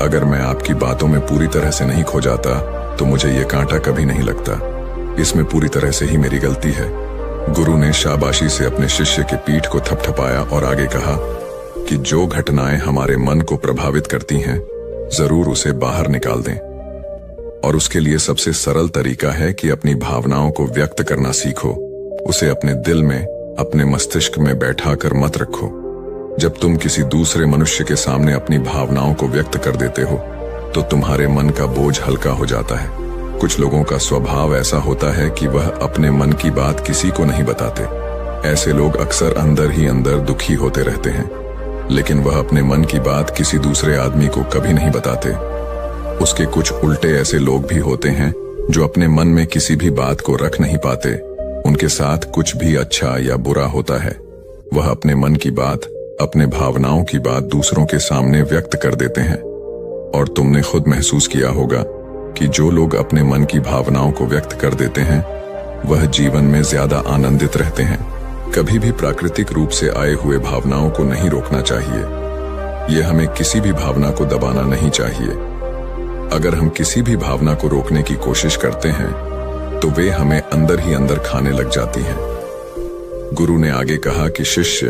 अगर मैं आपकी बातों में पूरी तरह से नहीं खो जाता, तो मुझे ये कांटा कभी नहीं लगता। इसमें पूरी तरह से ही मेरी गलती है। गुरु ने शाबाशी से अपने शिष्य के पीठ को थपथपाया और आगे कहा कि जो घटनाएं हमारे मन को प्रभावित करती हैं, जरूर उसे बाहर निकाल दें। और उसके लिए सबसे सरल तरीका है कि अपनी भावनाओं को व्यक्त करना सीखो। उसे अपने दिल में, अपने मस्तिष्क में बैठाकर मत रखो। जब तुम किसी दूसरे मनुष्य के सामने अपनी भावनाओं को व्यक्त कर देते हो तो तुम्हारे मन का बोझ हल्का हो जाता है। कुछ लोगों का स्वभाव ऐसा होता है कि वह अपने मन की बात किसी को नहीं बताते। ऐसे लोग अक्सर अंदर ही अंदर दुखी होते रहते हैं, लेकिन वह अपने मन की बात किसी दूसरे आदमी को कभी नहीं बताते। उसके कुछ उल्टे ऐसे लोग भी होते हैं जो अपने मन में किसी भी बात को रख नहीं पाते। उनके साथ कुछ भी अच्छा या बुरा होता है, वह अपने मन की बात, अपने भावनाओं की बात दूसरों के सामने व्यक्त कर देते हैं। और तुमने खुद महसूस किया होगा कि जो लोग अपने मन की भावनाओं को व्यक्त कर देते हैं वह जीवन में ज्यादा आनंदित रहते हैं। कभी भी प्राकृतिक रूप से आए हुए भावनाओं को नहीं रोकना चाहिए। यह हमें किसी भी भावना को दबाना नहीं चाहिए। अगर हम किसी भी भावना को रोकने की कोशिश करते हैं तो वे हमें अंदर ही अंदर खाने लग जाती हैं। गुरु ने आगे कहा कि शिष्य,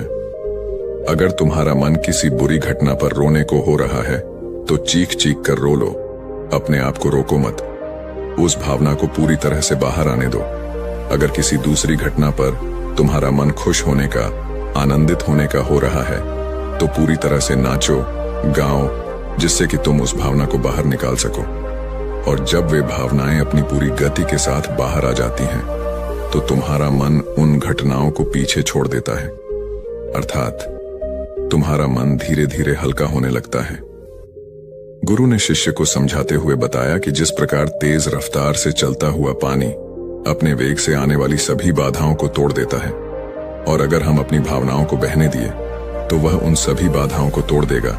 अगर तुम्हारा मन किसी बुरी घटना पर रोने को हो रहा है तो चीख चीख कर रो लो, अपने आप को रोको मत। उस भावना को पूरी तरह से बाहर आने दो। अगर किसी दूसरी घटना पर तुम्हारा मन खुश होने का, आनंदित होने का हो रहा है तो पूरी तरह से नाचो, गाओ, जिससे कि तुम उस भावना को बाहर निकाल सको। और जब वे भावनाएं अपनी पूरी गति के साथ बाहर आ जाती हैं तो तुम्हारा मन उन घटनाओं को पीछे छोड़ देता है, अर्थात तुम्हारा मन धीरे धीरे हल्का होने लगता है। गुरु ने शिष्य को समझाते हुए बताया कि जिस प्रकार तेज रफ्तार से चलता हुआ पानी अपने वेग से आने वाली सभी बाधाओं को तोड़ देता है, और अगर हम अपनी भावनाओं को बहने दिए तो वह उन सभी बाधाओं को तोड़ देगा,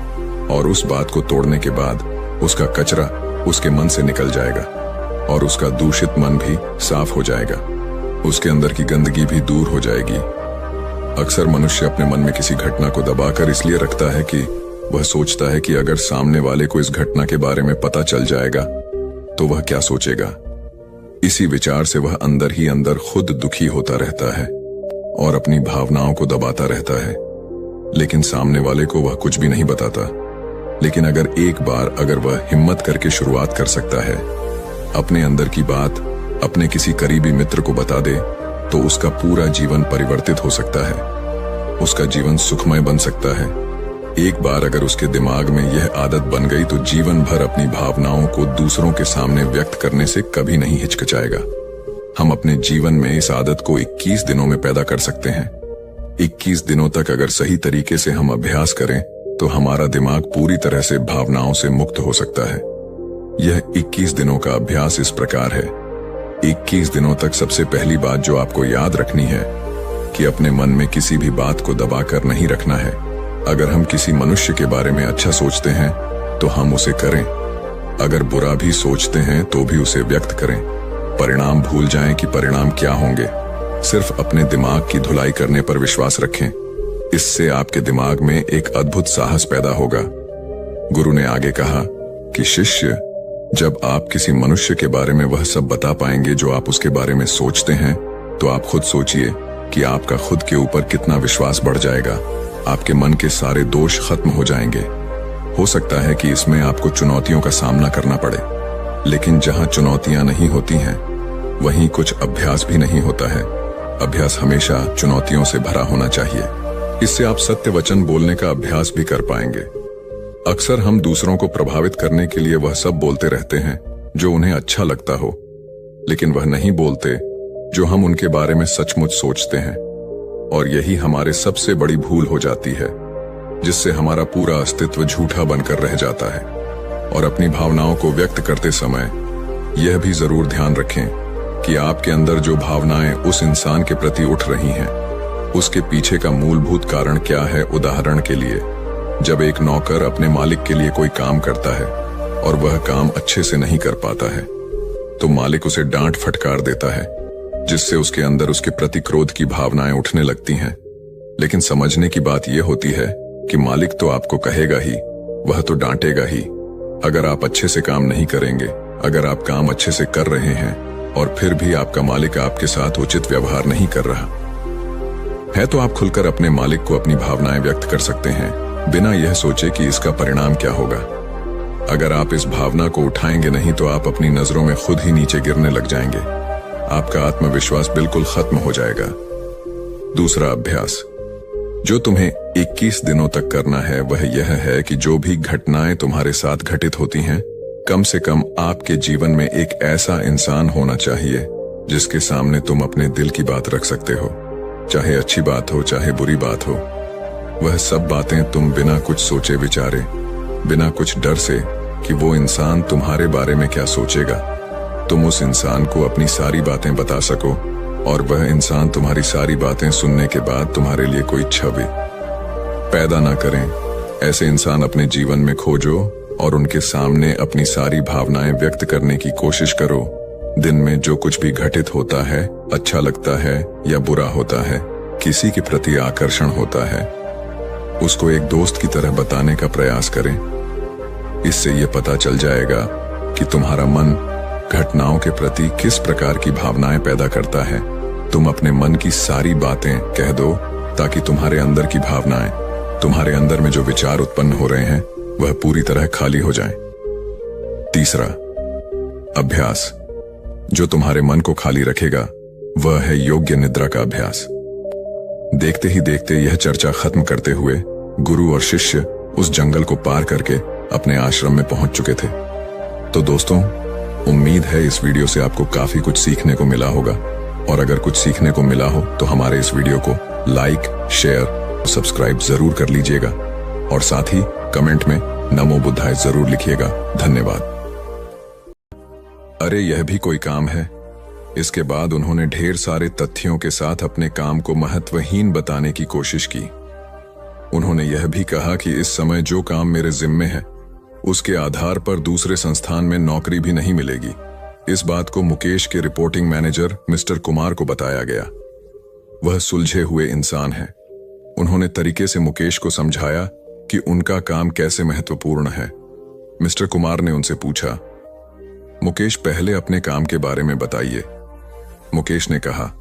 और उस बात को तोड़ने के बाद उसका कचरा उसके मन से निकल जाएगा और उसका दूषित मन भी साफ हो जाएगा, उसके अंदर की गंदगी भी दूर हो जाएगी। अक्सर मनुष्य अपने मन में किसी घटना को दबाकर इसलिए रखता है कि वह सोचता है कि अगर सामने वाले को इस घटना के बारे में पता चल जाएगा तो वह क्या सोचेगा। इसी विचार से वह अंदर ही अंदर खुद दुखी होता रहता है और अपनी भावनाओं को दबाता रहता है, लेकिन सामने वाले को वह कुछ भी नहीं बताता। लेकिन अगर वह हिम्मत करके शुरुआत कर सकता है, अपने अंदर की बात अपने किसी करीबी मित्र को बता दे, तो उसका पूरा जीवन परिवर्तित हो सकता है, उसका जीवन सुखमय बन सकता है। एक बार अगर उसके दिमाग में यह आदत बन गई तो जीवन भर अपनी भावनाओं को दूसरों के सामने व्यक्त करने से कभी नहीं हिचकिचाएगा। हम अपने जीवन में इस आदत को 21 दिनों में पैदा कर सकते हैं। 21 दिनों तक अगर सही तरीके से हम अभ्यास करें तो हमारा दिमाग पूरी तरह से भावनाओं से मुक्त हो सकता है। यह 21 दिनों का अभ्यास इस प्रकार है। 21 दिनों तक सबसे पहली बात जो आपको याद रखनी है कि अपने मन में किसी भी बात को दबाकर नहीं रखना है। अगर हम किसी मनुष्य के बारे में अच्छा सोचते हैं तो हम उसे करें, अगर बुरा भी सोचते हैं तो भी उसे व्यक्त करें। परिणाम भूल जाएं कि परिणाम क्या होंगे, सिर्फ अपने दिमाग की धुलाई करने पर विश्वास रखें। इससे आपके दिमाग में एक अद्भुत साहस पैदा होगा। गुरु ने आगे कहा कि शिष्य, जब आप किसी मनुष्य के बारे में वह सब बता पाएंगे जो आप उसके बारे में सोचते हैं, तो आप खुद सोचिए कि आपका खुद के ऊपर कितना विश्वास बढ़ जाएगा। आपके मन के सारे दोष खत्म हो जाएंगे। हो सकता है कि इसमें आपको चुनौतियों का सामना करना पड़े, लेकिन जहां चुनौतियां नहीं होती हैं वहीं कुछ अभ्यास भी नहीं होता है। अभ्यास हमेशा चुनौतियों से भरा होना चाहिए। इससे आप सत्य वचन बोलने का अभ्यास भी कर पाएंगे। अक्सर हम दूसरों को प्रभावित करने के लिए वह सब बोलते रहते हैं जो उन्हें अच्छा लगता हो, लेकिन वह नहीं बोलते जो हम उनके बारे में सचमुच सोचते हैं। और यही हमारे सबसे बड़ी भूल हो जाती है, जिससे हमारा पूरा अस्तित्व झूठा बनकर रह जाता है। और अपनी भावनाओं को व्यक्त करते समय यह भी जरूर ध्यान रखें कि आपके अंदर जो भावनाएं उस इंसान के प्रति उठ रही हैं, उसके पीछे का मूलभूत कारण क्या है। उदाहरण के लिए, जब एक नौकर अपने मालिक के लिए कोई काम करता है और वह काम अच्छे से नहीं कर पाता है, तो मालिक उसे डांट फटकार देता है, जिससे उसके अंदर उसके प्रति क्रोध की भावनाएं उठने लगती हैं। लेकिन समझने की बात यह होती है कि मालिक तो आपको कहेगा ही, वह तो डांटेगा ही। अगर आप अच्छे से काम नहीं करेंगे, अगर आप काम अच्छे से कर रहे हैं और फिर भी आपका मालिक आपके साथ उचित व्यवहार नहीं कर रहा है, तो आप खुलकर अपने मालिक को अपनी भावनाएं व्यक्त कर सकते हैं, बिना यह सोचे कि इसका परिणाम क्या होगा। अगर आप इस भावना को उठाएंगे नहीं तो आप अपनी नजरों में खुद ही नीचे गिरने लग जाएंगे। आपका आत्मविश्वास बिल्कुल खत्म हो जाएगा। दूसरा अभ्यास जो तुम्हें 21 दिनों तक करना है वह यह है कि जो भी घटनाएं तुम्हारे साथ घटित होती हैं, कम से कम आपके जीवन में एक ऐसा इंसान होना चाहिए जिसके सामने तुम अपने दिल की बात रख सकते हो। चाहे अच्छी बात हो, चाहे बुरी बात हो, वह सब बातें तुम बिना कुछ सोचे विचारे, बिना कुछ डर से कि वो इंसान तुम्हारे बारे में क्या सोचेगा। तुम उस इंसान को अपनी सारी बातें बता सको और वह इंसान तुम्हारी सारी बातें सुनने के बाद तुम्हारे लिए कोई छवि पैदा ना करें। ऐसे इंसान अपने जीवन में खोजो और उनके सामने अपनी सारी भावनाएं व्यक्त करने की कोशिश करो। दिन में जो कुछ भी घटित होता है, अच्छा लगता है या बुरा होता है, किसी के प्रति आकर्षण होता है, उसको एक दोस्त की तरह बताने का प्रयास करें। इससे ये पता चल जाएगा कि तुम्हारा मन घटनाओं के प्रति किस प्रकार की भावनाएं पैदा करता है। तुम अपने मन की सारी बातें कह दो ताकि तुम्हारे अंदर की भावनाएं, तुम्हारे अंदर में जो विचार उत्पन्न हो रहे हैं, वह पूरी तरह खाली हो जाएं। तीसरा, अभ्यास जो तुम्हारे मन को खाली रखेगा वह है योग्य निद्रा का अभ्यास। देखते ही देखते यह चर्चा खत्म करते हुए गुरु और शिष्य उस जंगल को पार करके अपने आश्रम में पहुंच चुके थे। तो दोस्तों, उम्मीद है इस वीडियो से आपको काफी कुछ सीखने को मिला होगा, और अगर कुछ सीखने को मिला हो तो हमारे इस वीडियो को लाइक, शेयर और सब्सक्राइब जरूर कर लीजिएगा, और साथ ही कमेंट में नमो बुद्धाय जरूर लिखिएगा। धन्यवाद। अरे यह भी कोई काम है। इसके बाद उन्होंने ढेर सारे तथ्यों के साथ अपने काम को महत्वहीन बताने की कोशिश की। उन्होंने यह भी कहा कि इस समय जो काम मेरे जिम्मे है उसके आधार पर दूसरे संस्थान में नौकरी भी नहीं मिलेगी। इस बात को मुकेश के रिपोर्टिंग मैनेजर मिस्टर कुमार को बताया गया। वह सुलझे हुए इंसान है। उन्होंने तरीके से मुकेश को समझाया कि उनका काम कैसे महत्वपूर्ण है। मिस्टर कुमार ने उनसे पूछा, मुकेश पहले अपने काम के बारे में बताइए। मुकेश ने कहा,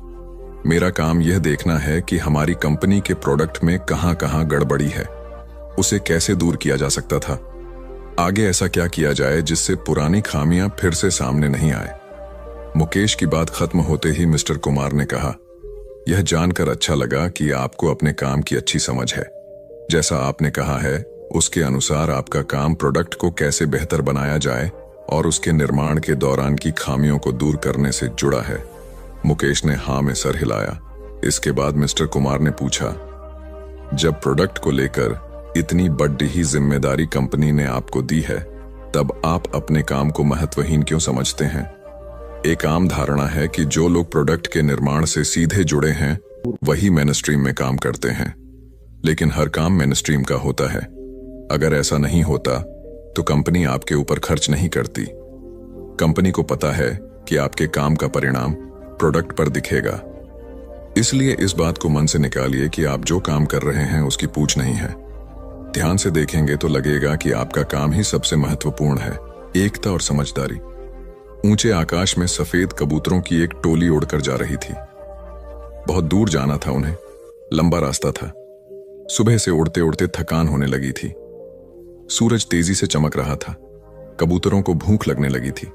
मेरा काम यह देखना है कि हमारी कंपनी के प्रोडक्ट में कहां कहां गड़बड़ी है, उसे कैसे दूर किया जा सकता था, आगे ऐसा क्या किया जाए जिससे पुरानी खामियां फिर से सामने नहीं आए। मुकेश की बात खत्म होते ही मिस्टर कुमार ने कहा, यह जानकर अच्छा लगा कि आपको अपने काम की अच्छी समझ है। जैसा आपने कहा है उसके अनुसार आपका काम प्रोडक्ट को कैसे बेहतर बनाया जाए और उसके निर्माण के दौरान की खामियों को दूर करने से जुड़ा है। मुकेश ने हाँ में सर हिलाया। इसके बाद मिस्टर कुमार ने पूछा, जब प्रोडक्ट को लेकर इतनी बड़ी ही जिम्मेदारी कंपनी ने आपको दी है, तब आप अपने काम को महत्वहीन क्यों समझते हैं? एक आम धारणा है कि जो लोग प्रोडक्ट के निर्माण से सीधे जुड़े हैं वही मेनस्ट्रीम में काम करते हैं, लेकिन हर काम मेनस्ट्रीम का होता है। अगर ऐसा नहीं होता तो कंपनी आपके ऊपर खर्च नहीं करती। कंपनी को पता है कि आपके काम का परिणाम प्रोडक्ट पर दिखेगा। इसलिए इस बात को मन से निकालिए कि आप जो काम कर रहे हैं उसकी पूछ नहीं है। ध्यान से देखेंगे तो लगेगा कि आपका काम ही सबसे महत्वपूर्ण है, एकता और समझदारी। ऊंचे आकाश में सफेद कबूतरों की एक टोली उड़कर जा रही थी। बहुत दूर जाना था उन्हें, लंबा रास्ता था। सुबह से उड़ते उड़ते थकान होने लगी थी। सूरज तेजी से चमक रहा था। कबूतरों को भूख लगने लगी थी।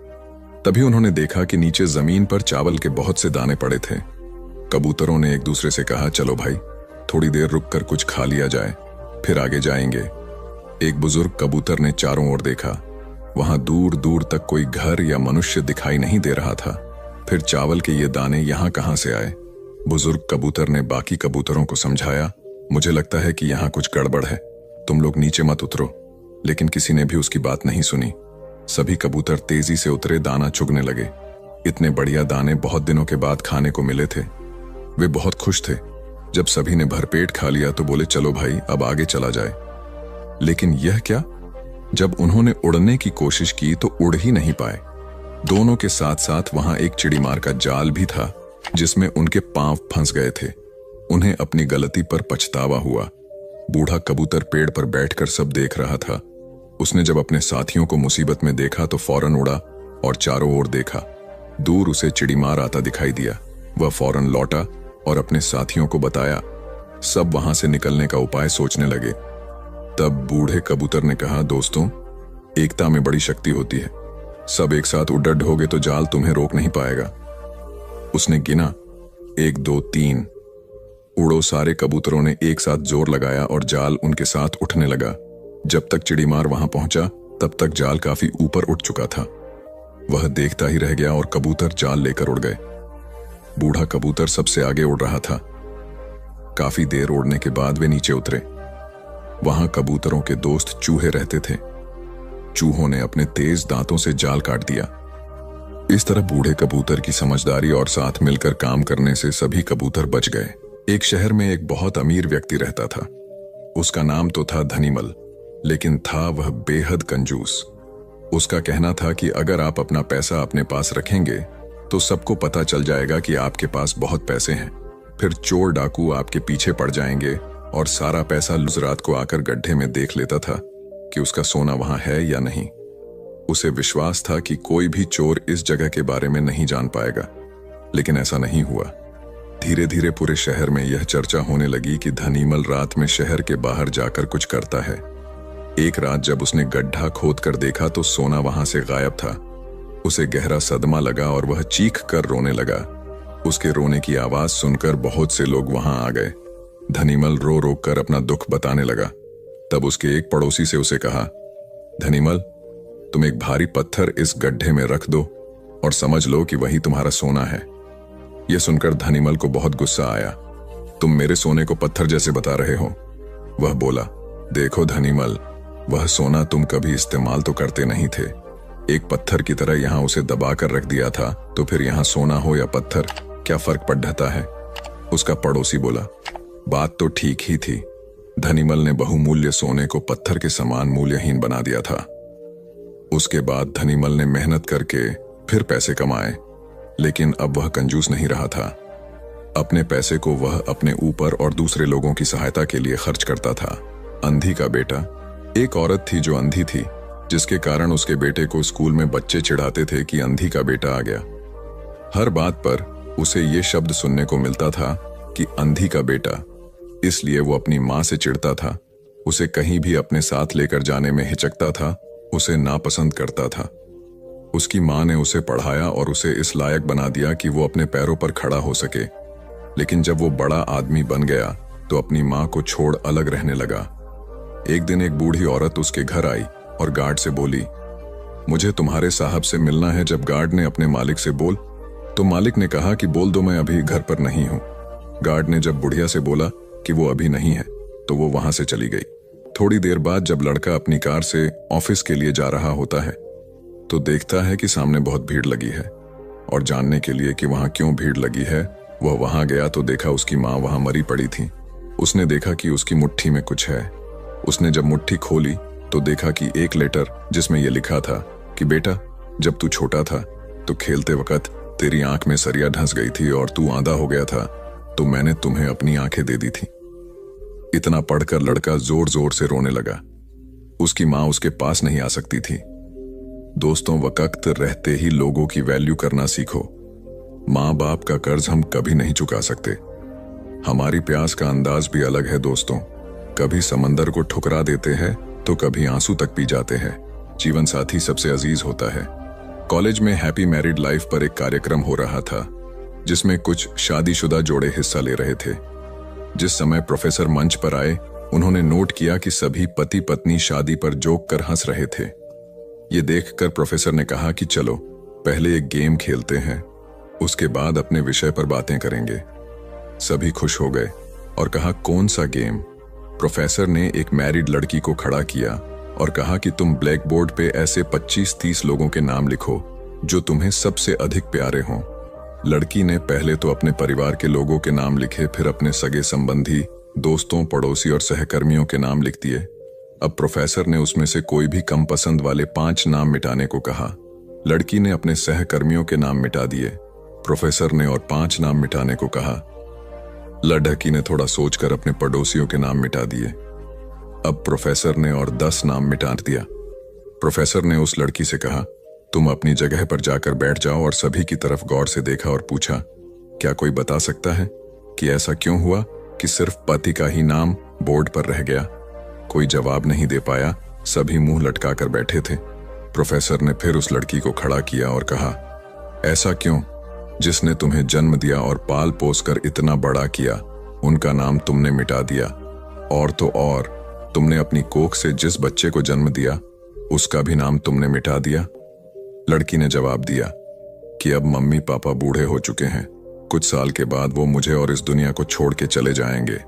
तभी उन्होंने देखा कि नीचे जमीन पर चावल के बहुत से दाने पड़े थे। कबूतरों ने एक दूसरे से कहा, चलो भाई, थोड़ी देर रुककर कुछ खा लिया जाए, फिर आगे जाएंगे। एक बुजुर्ग कबूतर ने चारों ओर देखा। वहां दूर दूर तक कोई घर या मनुष्य दिखाई नहीं दे रहा था। फिर चावल के ये दाने यहां कहां से आए? बुजुर्ग कबूतर ने बाकी कबूतरों को समझाया, मुझे लगता है कि यहां कुछ गड़बड़ है, तुम लोग नीचे मत उतरो। लेकिन किसी ने भी उसकी बात नहीं सुनी। सभी कबूतर तेजी से उतरे, दाना चुगने लगे। इतने बढ़िया दाने बहुत दिनों के बाद खाने को मिले थे। वे बहुत खुश थे। जब सभी ने भरपेट खा लिया तो बोले, चलो भाई, अब आगे चला जाए। लेकिन यह क्या? जब उन्होंने उड़ने की कोशिश की तो उड़ ही नहीं पाए। दोनों के साथ साथ वहां एक चिड़ीमार का जाल भी था जिसमें उनके पांव फंस गए थे। उन्हें अपनी गलती पर पछतावा हुआ। बूढ़ा कबूतर पेड़ पर बैठकर सब देख रहा था। उसने जब अपने साथियों को मुसीबत में देखा तो फौरन उड़ा और चारों ओर देखा। दूर उसे चिड़ीमार आता दिखाई दिया। वह फौरन लौटा और अपने साथियों को बताया। सब वहां से निकलने का उपाय सोचने लगे। तब बूढ़े कबूतर ने कहा, दोस्तों, एकता में बड़ी शक्ति होती है। सब एक साथ उड़ड होगे तो जाल तुम्हें रोक नहीं पाएगा। उसने गिना, 1 2 3। उड़ो। सारे कबूतरों ने एक साथ जोर लगाया और जाल उनके साथ उठने लगा। जब तक चिड़ीमार वहां पहुंचा तब तक जाल काफी ऊपर उठ चुका था। वह देखता ही रह गया और कबूतर जाल लेकर उड़ गए। बूढ़ा कबूतर सबसे आगे उड़ रहा था। काफी देर उड़ने के बाद वे नीचे उतरे। वहां कबूतरों के दोस्त चूहे रहते थे। चूहों ने अपने तेज दांतों से जाल काट दिया। इस तरह बूढ़े कबूतर की समझदारी और साथ मिलकर काम करने से सभी कबूतर बच गए। एक शहर में एक बहुत अमीर व्यक्ति रहता था। उसका नाम तो था धनीमल, लेकिन था वह बेहद कंजूस। उसका कहना था कि अगर आप अपना पैसा अपने पास रखेंगे तो सबको पता चल जाएगा कि आपके पास बहुत पैसे हैं। फिर चोर डाकू आपके पीछे पड़ जाएंगे और सारा पैसा रात को आकर गड्ढे में देख लेता था कि उसका सोना वहां है या नहीं। उसे विश्वास था कि कोई भी चोर इस जगह के बारे में नहीं जान पाएगा, लेकिन ऐसा नहीं हुआ। धीरे धीरे पूरे शहर में यह चर्चा होने लगी कि धनीमल रात में शहर के बाहर जाकर कुछ करता है। एक रात जब उसने गड्ढा खोद कर देखा तो सोना वहां से गायब था। उसे गहरा सदमा लगा और वह चीख कर रोने लगा। उसके रोने की आवाज सुनकर बहुत से लोग वहां आ गए। धनीमल रो रो कर अपना दुख बताने लगा। तब उसके एक पड़ोसी से उसे कहा, धनीमल, तुम एक भारी पत्थर इस गड्ढे में रख दो और समझ लो कि वही तुम्हारा सोना है। यह सुनकर धनीमल को बहुत गुस्सा आया। तुम मेरे सोने को पत्थर जैसे बता रहे हो। वह बोला, देखो धनीमल, वह सोना तुम कभी इस्तेमाल तो करते नहीं थे। एक पत्थर की तरह यहां उसे दबा कर रख दिया था, तो फिर यहां सोना हो या पत्थर क्या फर्क पड़ जाता है। उसका पड़ोसी बोला, बात तो ठीक ही थी। धनीमल ने बहुमूल्य सोने को पत्थर के समान मूल्यहीन बना दिया था। उसके बाद धनीमल ने मेहनत करके फिर पैसे कमाए, लेकिन अब वह कंजूस नहीं रहा था। अपने पैसे को वह अपने ऊपर और दूसरे लोगों की सहायता के लिए खर्च करता था। अंधी का बेटा। एक औरत थी जो अंधी थी, जिसके कारण उसके बेटे को स्कूल में बच्चे चिढ़ाते थे कि अंधी का बेटा आ गया। हर बात पर उसे ये शब्द सुनने को मिलता था कि अंधी का बेटा, इसलिए वो अपनी माँ से चिढ़ता था। उसे कहीं भी अपने साथ लेकर जाने में हिचकता था, उसे नापसंद करता था। उसकी माँ ने उसे पढ़ाया और उसे इस लायक बना दिया कि वो अपने पैरों पर खड़ा हो सके। लेकिन जब वो बड़ा आदमी बन गया तो अपनी माँ को छोड़ अलग रहने लगा। एक दिन एक बूढ़ी औरत उसके घर आई और गार्ड से बोली, मुझे तुम्हारे साहब से मिलना है। जब गार्ड ने अपने मालिक से बोल तो मालिक ने कहा कि बोल दो मैं अभी घर पर नहीं हूं। गार्ड ने जब बुढ़िया से बोला कि वो अभी नहीं है तो वो वहां से चली गई। थोड़ी देर बाद जब लड़का अपनी कार से ऑफिस के लिए जा रहा होता है तो देखता है कि सामने बहुत भीड़ लगी है, और जानने के लिए कि वहां क्यों भीड़ लगी है वह वहां गया तो देखा उसकी माँ वहां मरी पड़ी थी। उसने देखा कि उसकी मुट्ठी में कुछ है। उसने जब मुट्ठी खोली तो देखा कि एक लेटर जिसमें यह लिखा था कि बेटा, जब तू छोटा था तो खेलते वक्त तेरी आंख में सरिया धंस गई थी और तू आंधा हो गया था, तो मैंने तुम्हें अपनी आंखें दे दी थी। इतना पढ़कर लड़का जोर जोर से रोने लगा। उसकी माँ उसके पास नहीं आ सकती थी। दोस्तों, वक्त रहते ही लोगों की वैल्यू करना सीखो। माँ बाप का कर्ज हम कभी नहीं चुका सकते। हमारी प्यास का अंदाज भी अलग है दोस्तों। कभी समंदर को ठुकरा देते हैं तो कभी आंसू तक पी जाते हैं। जीवन साथी सबसे अजीज होता है। कॉलेज में हैप्पी मैरिड लाइफ पर एक कार्यक्रम हो रहा था, जिसमें कुछ शादीशुदा जोड़े हिस्सा ले रहे थे। जिस समय प्रोफेसर मंच पर आए, उन्होंने नोट किया कि सभी पति पत्नी शादी पर जोक कर हंस रहे थे। ये देखकर प्रोफेसर ने कहा कि चलो पहले एक गेम खेलते हैं, उसके बाद अपने विषय पर बातें करेंगे। सभी खुश हो गए और कहा, कौन सा गेम? प्रोफेसर ने एक मैरिड लड़की को खड़ा किया और कहा कि तुम ब्लैक बोर्ड पे ऐसे 25-30 लोगों के नाम लिखो जो तुम्हें सबसे अधिक प्यारे हों। लड़की ने पहले तो अपने परिवार के लोगों के नाम लिखे, फिर अपने सगे संबंधी, दोस्तों, पड़ोसी और सहकर्मियों के नाम लिख दिए। अब प्रोफेसर ने उसमें से कोई भी कम पसंद वाले 5 नाम मिटाने को कहा। लड़की ने अपने सहकर्मियों के नाम मिटा दिए। प्रोफेसर ने और 5 नाम मिटाने को कहा। लड़की ने थोड़ा सोचकर अपने पड़ोसियों के नाम मिटा दिए। अब प्रोफेसर ने और 10 नाम मिटा दिया। प्रोफेसर ने उस लड़की से कहा, तुम अपनी जगह पर जाकर बैठ जाओ, और सभी की तरफ गौर से देखा और पूछा, क्या कोई बता सकता है कि ऐसा क्यों हुआ कि सिर्फ पति का ही नाम बोर्ड पर रह गया? कोई जवाब नहीं दे पाया। सभी मुंह लटकाकर बैठे थे। प्रोफेसर ने फिर उस लड़की को खड़ा किया और कहा, ऐसा क्यों? जिसने तुम्हें जन्म दिया और पाल पोस कर इतना बड़ा किया, उनका नाम तुमने मिटा दिया। और तो और तुमने अपनी कोख से जिस बच्चे को जन्म दिया, उसका भी नाम तुमने मिटा दिया। लड़की ने जवाब दिया कि अब मम्मी पापा बूढ़े हो चुके हैं। कुछ साल के बाद वो मुझे और इस दुनिया को छोड़ के चले जाएंगे।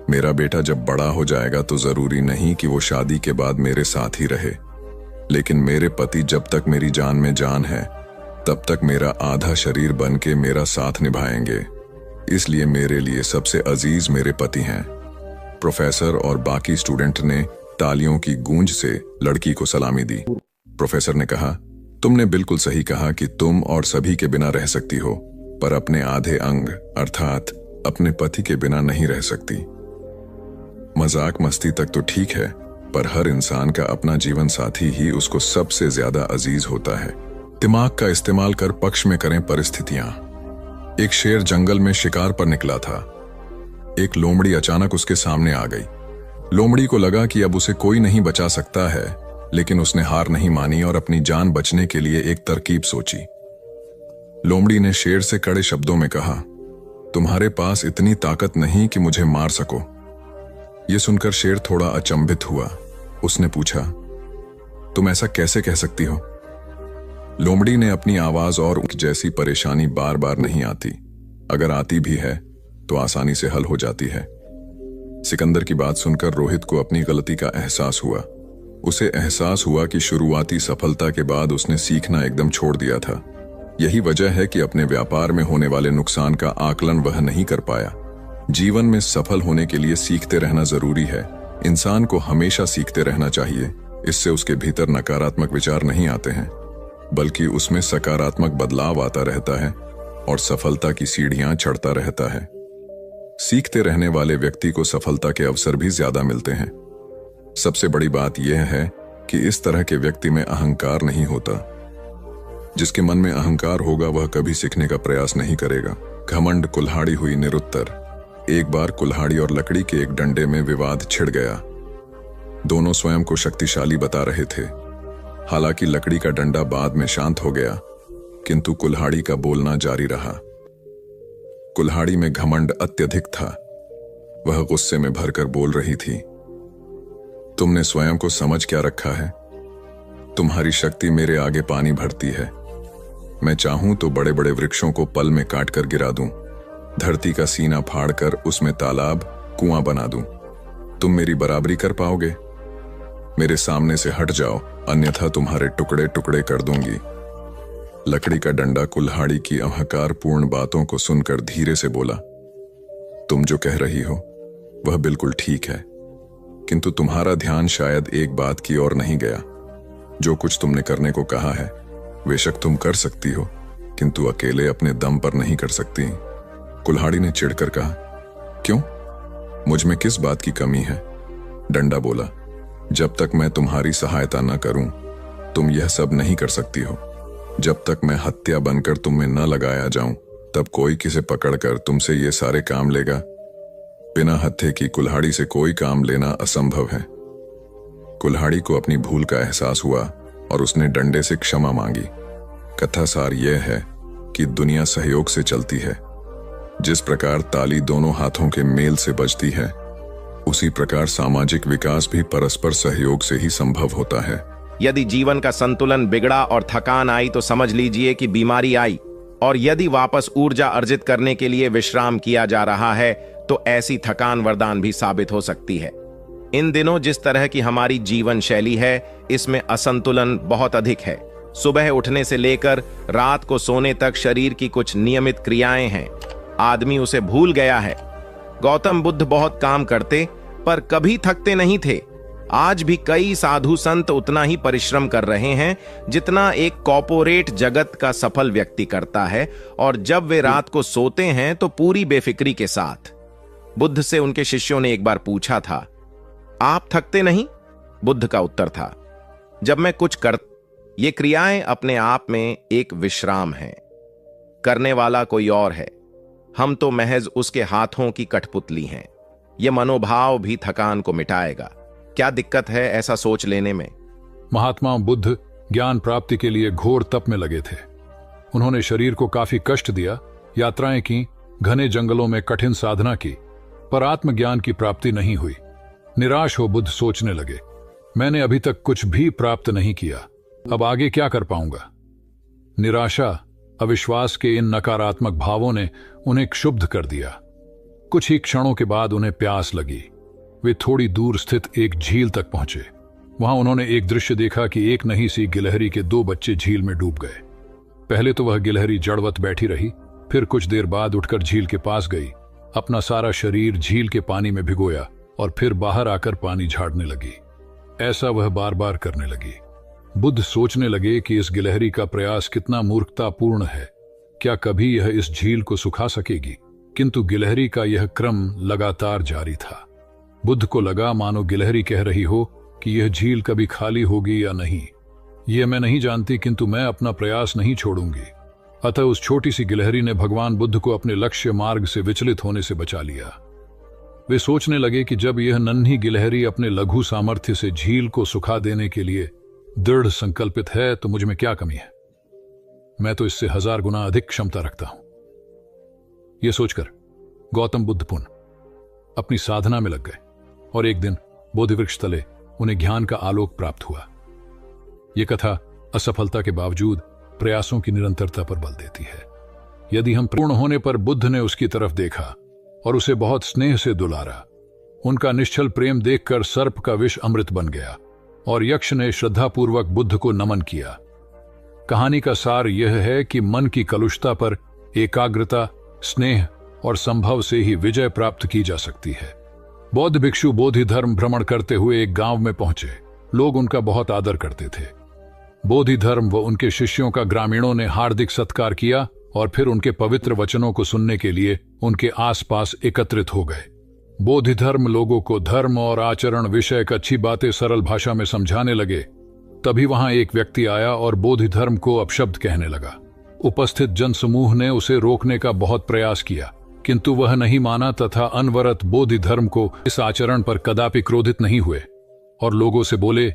मेरा बेटा जब बड़ा हो जाएगा तो जरूरी नहीं कि वो शादी के बाद मेरे साथ ही रहे। लेकिन मेरे पति जब तक मेरी जान में जान है तब तक मेरा आधा शरीर बन के मेरा साथ निभाएंगे, इसलिए मेरे लिए सबसे अजीज मेरे पति हैं। प्रोफेसर और बाकी स्टूडेंट ने तालियों की गूंज से लड़की को सलामी दी। प्रोफेसर ने कहा, तुमने बिल्कुल सही कहा कि तुम और सभी के बिना रह सकती हो, पर अपने आधे अंग अर्थात अपने पति के बिना नहीं रह सकती। मजाक मस्ती तक तो ठीक है, पर हर इंसान का अपना जीवन साथी ही उसको सबसे ज्यादा अजीज होता है। दिमाग का इस्तेमाल कर पक्ष में करें परिस्थितियां। एक शेर जंगल में शिकार पर निकला था। एक लोमड़ी अचानक उसके सामने आ गई। लोमड़ी को लगा कि अब उसे कोई नहीं बचा सकता है, लेकिन उसने हार नहीं मानी और अपनी जान बचने के लिए एक तरकीब सोची। लोमड़ी ने शेर से कड़े शब्दों में कहा, तुम्हारे पास इतनी ताकत नहीं कि मुझे मार सको। यह सुनकर शेर थोड़ा अचंभित हुआ। उसने पूछा, तुम ऐसा कैसे कह सकती हो? लोमड़ी ने अपनी आवाज और जैसी परेशानी बार बार नहीं आती, अगर आती भी है तो आसानी से हल हो जाती है। सिकंदर की बात सुनकर रोहित को अपनी गलती का एहसास हुआ। उसे एहसास हुआ कि शुरुआती सफलता के बाद उसने सीखना एकदम छोड़ दिया था। यही वजह है कि अपने व्यापार में होने वाले नुकसान का आकलन वह नहीं कर पाया। जीवन में सफल होने के लिए सीखते रहना जरूरी है। इंसान को हमेशा सीखते रहना चाहिए। इससे उसके भीतर नकारात्मक विचार नहीं आते हैं, बल्कि उसमें सकारात्मक बदलाव आता रहता है और सफलता की सीढ़ियां चढ़ता रहता है। सीखते रहने वाले व्यक्ति को सफलता के अवसर भी ज्यादा मिलते हैं। सबसे बड़ी बात यह है कि इस तरह के व्यक्ति में अहंकार नहीं होता। जिसके मन में अहंकार होगा वह कभी सीखने का प्रयास नहीं करेगा। घमंड कुल्हाड़ी हुई निरुत्तर। एक बार कुल्हाड़ी और लकड़ी के एक डंडे में विवाद छिड़ गया। दोनों स्वयं को शक्तिशाली बता रहे थे। हालांकि लकड़ी का डंडा बाद में शांत हो गया, किंतु कुल्हाड़ी का बोलना जारी रहा। कुल्हाड़ी में घमंड अत्यधिक था। वह गुस्से में भरकर बोल रही थी, तुमने स्वयं को समझ क्या रखा है? तुम्हारी शक्ति मेरे आगे पानी भरती है। मैं चाहूं तो बड़े बड़े वृक्षों को पल में काट कर गिरा दूं, धरती का सीना फाड़कर उसमें तालाब कुआं बना दूं। तुम मेरी बराबरी कर पाओगे? मेरे सामने से हट जाओ, अन्यथा तुम्हारे टुकड़े टुकड़े कर दूंगी। लकड़ी का डंडा कुल्हाड़ी की अहंकारपूर्ण बातों को सुनकर धीरे से बोला, तुम जो कह रही हो वह बिल्कुल ठीक है, किंतु तुम्हारा ध्यान शायद एक बात की ओर नहीं गया। जो कुछ तुमने करने को कहा है बेशक तुम कर सकती हो, किंतु अकेले अपने दम पर नहीं कर सकती। कुल्हाड़ी ने चिढ़कर कहा, क्यों? मुझ में किस बात की कमी है? डंडा बोला, जब तक मैं तुम्हारी सहायता न करूं तुम यह सब नहीं कर सकती हो। जब तक मैं हत्या बनकर तुम में न लगाया जाऊं तब कोई किसे पकड़कर तुमसे ये सारे काम लेगा? बिना हत्थे की कुल्हाड़ी से कोई काम लेना असंभव है। कुल्हाड़ी को अपनी भूल का एहसास हुआ और उसने डंडे से क्षमा मांगी। कथा सार यह है कि दुनिया सहयोग से चलती है। जिस प्रकार ताली दोनों हाथों के मेल से बजती है, उसी प्रकार सामाजिक विकास भी परस्पर सहयोग से ही संभव होता है। यदि जीवन का संतुलन बिगड़ा और थकान आई तो समझ लीजिए कि बीमारी आई, और यदि वापस ऊर्जा अर्जित करने के लिए विश्राम किया जा रहा है तो ऐसी थकान वरदान भी साबित हो सकती है। इन दिनों जिस तरह की हमारी जीवन शैली है, इसमें असंतुलन बहुत अधिक है। सुबह उठने से लेकर रात को सोने तक शरीर की कुछ नियमित क्रियाएं हैं, आदमी उसे भूल गया है। गौतम बुद्ध बहुत काम करते पर कभी थकते नहीं थे। आज भी कई साधु संत उतना ही परिश्रम कर रहे हैं जितना एक कॉर्पोरेट जगत का सफल व्यक्ति करता है, और जब वे रात को सोते हैं तो पूरी बेफिक्री के साथ। बुद्ध से उनके शिष्यों ने एक बार पूछा था, आप थकते नहीं? बुद्ध का उत्तर था, जब मैं कुछ कर, ये क्रियाएं अपने आप में एक विश्राम है, करने वाला कोई और है, हम तो महज उसके हाथों की कठपुतली हैं। यह मनोभाव भी थकान को मिटाएगा। क्या दिक्कत है ऐसा सोच लेने में? महात्मा बुद्ध ज्ञान प्राप्ति के लिए घोर तप में लगे थे। उन्होंने शरीर को काफी कष्ट दिया, यात्राएं की, घने जंगलों में कठिन साधना की, पर आत्मज्ञान की प्राप्ति नहीं हुई। निराश हो बुद्ध सोचने लगे, मैंने अभी तक कुछ भी प्राप्त नहीं किया, अब आगे क्या कर पाऊंगा? निराशा, अविश्वास के इन नकारात्मक भावों ने उन्हें क्षुब्ध कर दिया। कुछ ही क्षणों के बाद उन्हें प्यास लगी। वे थोड़ी दूर स्थित एक झील तक पहुंचे। वहां उन्होंने एक दृश्य देखा कि एक नही सी गिलहरी के 2 बच्चे झील में डूब गए। पहले तो वह गिलहरी जड़वत बैठी रही, फिर कुछ देर बाद उठकर झील के पास गई, अपना सारा शरीर झील के पानी में भिगोया और फिर बाहर आकर पानी झाड़ने लगी। ऐसा वह बार बार करने लगी। बुद्ध सोचने लगे कि इस गिलहरी का प्रयास कितना मूर्खतापूर्ण है। क्या कभी यह इस झील को सुखा सकेगी? किंतु गिलहरी का यह क्रम लगातार जारी था। बुद्ध को लगा मानो गिलहरी कह रही हो कि यह झील कभी खाली होगी या नहीं, यह मैं नहीं जानती, किंतु मैं अपना प्रयास नहीं छोड़ूंगी। अतः उस छोटी सी गिलहरी ने भगवान बुद्ध को अपने लक्ष्य मार्ग से विचलित होने से बचा लिया। वे सोचने लगे कि जब यह नन्ही गिलहरी अपने लघु सामर्थ्य से झील को सुखा देने के लिए दृढ़ संकल्पित है तो मुझ में क्या कमी है? मैं तो इससे 1000 गुना अधिक क्षमता रखता हूं। यह सोचकर गौतम बुद्ध पुनः अपनी साधना में लग गए और एक दिन बोधिवृक्ष तले उन्हें ज्ञान का आलोक प्राप्त हुआ। यह कथा असफलता के बावजूद प्रयासों की निरंतरता पर बल देती है। यदि हम पूर्ण होने पर बुद्ध ने उसकी तरफ देखा और उसे बहुत स्नेह से दुलारा। उनका निश्चल प्रेम देखकर सर्प का विष अमृत बन गया और यक्ष ने श्रद्धापूर्वक बुद्ध को नमन किया। कहानी का सार यह है कि मन की कलुषता पर एकाग्रता, स्नेह और संभव से ही विजय प्राप्त की जा सकती है। बौद्ध भिक्षु बोधि धर्म भ्रमण करते हुए एक गांव में पहुंचे। लोग उनका बहुत आदर करते थे। बोधि धर्म व उनके शिष्यों का ग्रामीणों ने हार्दिक सत्कार किया और फिर उनके पवित्र वचनों को सुनने के लिए उनके आसपास एकत्रित हो गए। बोधि धर्म लोगों को धर्म और आचरण विषयक अच्छी बातें सरल भाषा में समझाने लगे। तभी वहां एक व्यक्ति आया और बोधि धर्म को अपशब्द कहने लगा। उपस्थित जनसमूह ने उसे रोकने का बहुत प्रयास किया, किंतु वह नहीं माना तथा अनवरत बोधि धर्म को इस आचरण पर कदापि क्रोधित नहीं हुए और लोगों से बोले